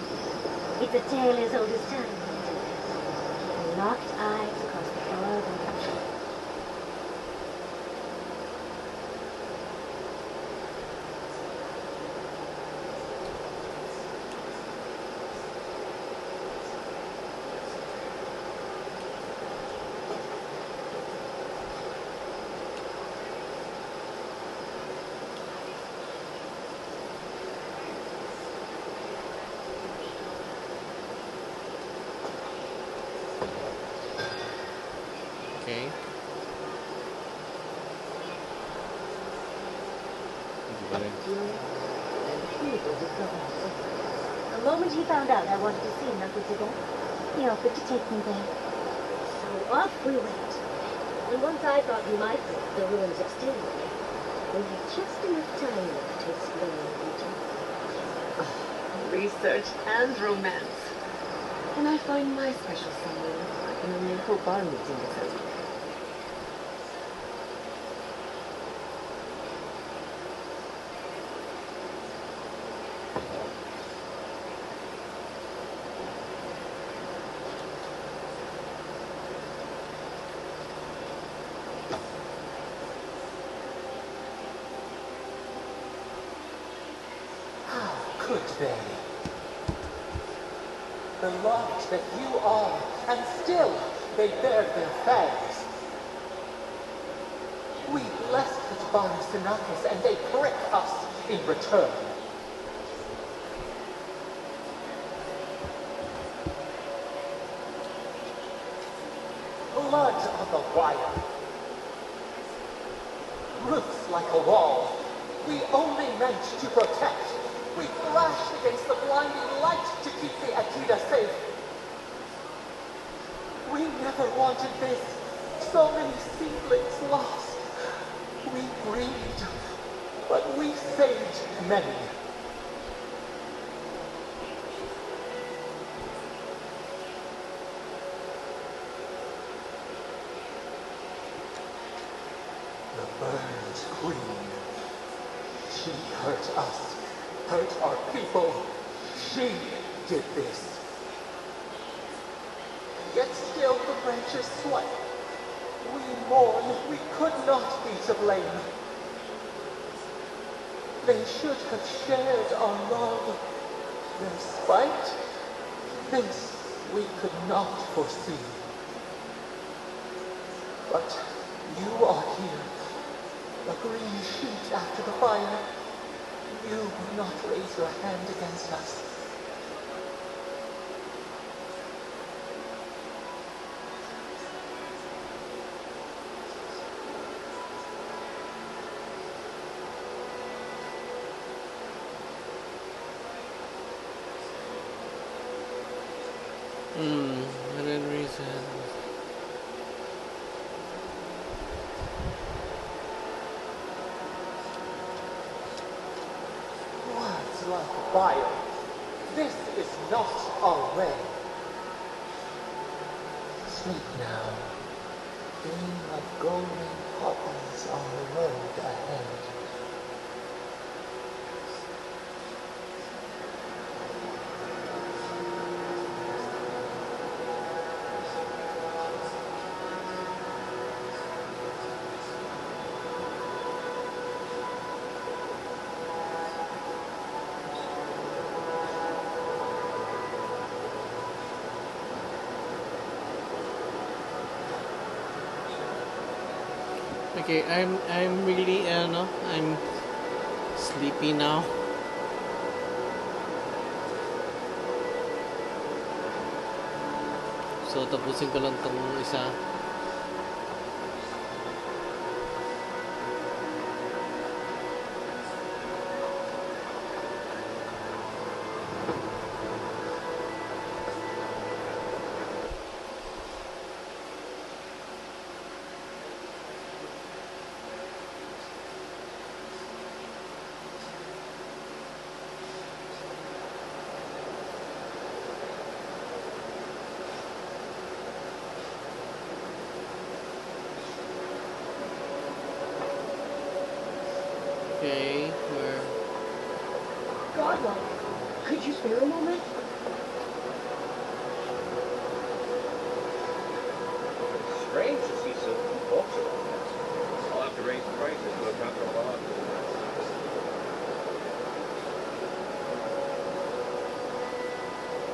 D: it's a tale as old as time. We locked eyes across the frozen country.
A: Okay.
D: The moment he found out I wanted to see him once again, he offered to take me there. So off we went. And once I thought we might get the ruins exterior, we had just enough time left to explore the region.
B: Research and romance. Can I find my special someone? I can only hope our meeting is over.
G: How could they? The large that you are, and still they bear their fangs. We blessed the divine Sinakis, and they prick us in return. Blood on the wire. Roofs like a wall. We only meant to protect. We flashed against the blinding light to keep the Akita safe. We never wanted this. So many seedlings lost. We grieved, but we saved many. The Burned Queen. She hurt us, hurt our people. She did this. Yet still the branches sway. We mourn, we could not be to blame. They should have shared our love. Their spite, this we could not foresee. But you are here, a green sheet after the fire. You will not raise your hand against us.
A: Hidden reason.
G: Words like fire. This is not our way. Sleep now. Dream of golden poppies on the road ahead.
A: Okay, I'm really I'm sleepy now. So tapusin ko lang tong isa. Okay, we're
D: Godlike.
B: Could you spare a moment?
E: It's strange to see so few folks around this. I'll have to raise prices to account for a lot.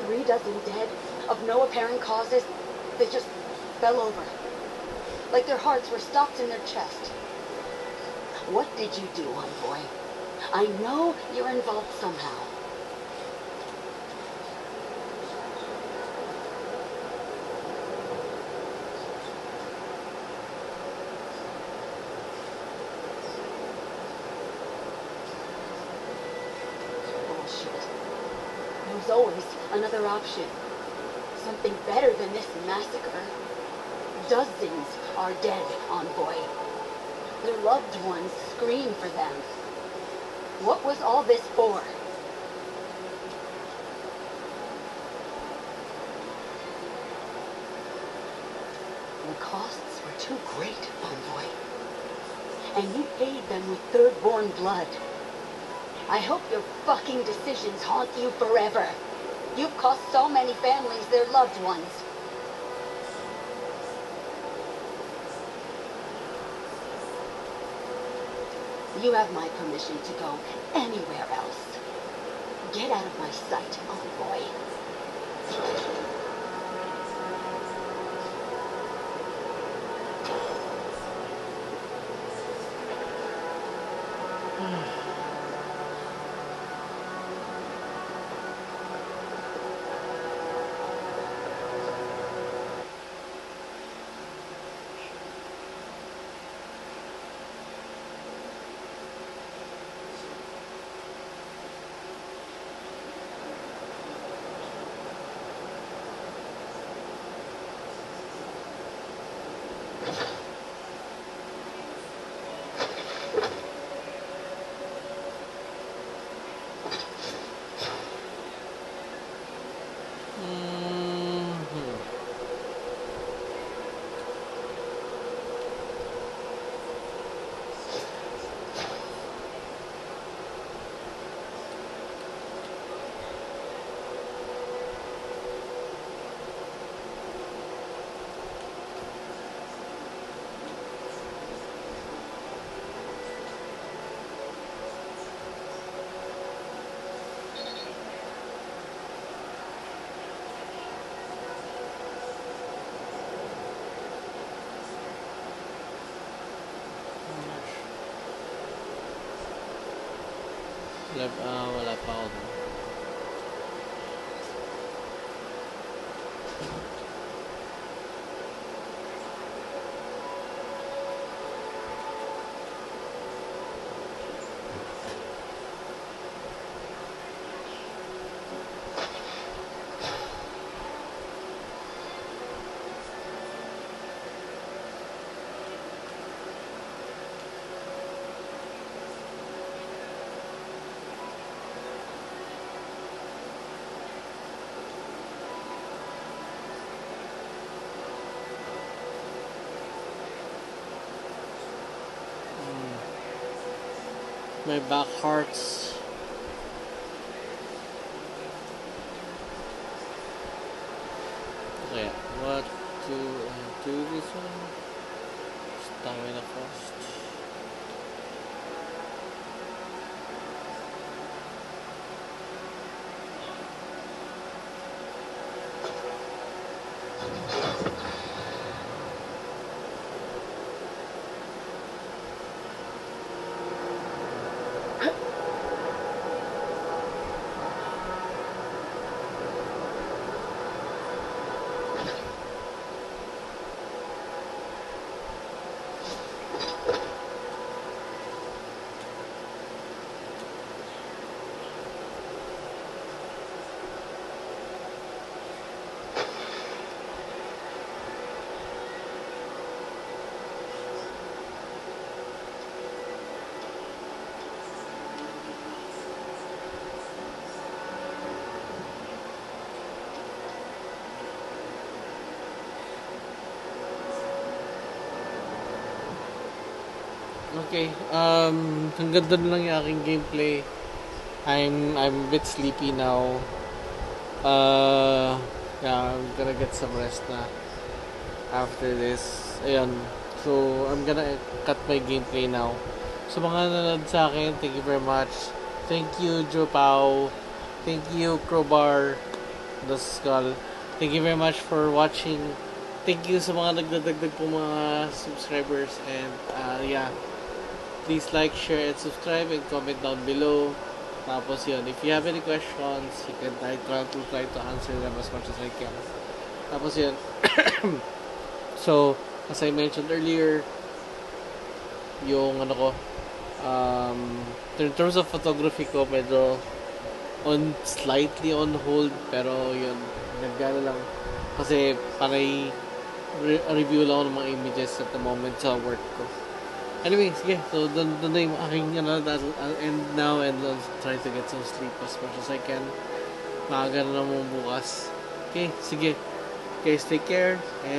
L: 3 dozen dead, of no apparent causes. They just fell over. Like their hearts were stopped in their chest. What did you do, Envoy? I know you're involved somehow. Bullshit. There's always another option. Something better than this massacre. Dozens are dead, Envoy. Their loved ones scream for them. What was all this for? The costs were too great, Envoy. And you paid them with third-born blood. I hope your fucking decisions haunt you forever. You've cost so many families their loved ones. You have my permission to go anywhere else. Get out of my sight, Envoy.
A: Wala pa ako dun. My back hurts. Okay, what do this one? Stamina cost. Okay, hanggang doon lang yung aking gameplay I'm a bit sleepy now. Yeah, I'm gonna get some rest na after this. Ayun. So, I'm gonna cut my gameplay now. So, mga nanonood sa akin, thank you very much. Thank you, Joe Pao. Thank you, Crowbar, The Skull. Thank you very much for watching. Thank you sa mga nagdadagdag po mga subscribers. And, yeah. Please like, share, and subscribe, and comment down below. Tapos yun, if you have any questions, you can try to answer them as much as I can. Tapos yun, so, as I mentioned earlier, yung ano ko, in terms of photography ko, medyo slightly on hold, pero yun, nagana lang. Kasi panay review lang ako ng mga images at the moment sa work ko. Anyway, sige. So, doon na yung aking, I'll end now and I'll try to get some sleep as much as I can. Maaga na naman bukas. Okay, sige. Guys, take care and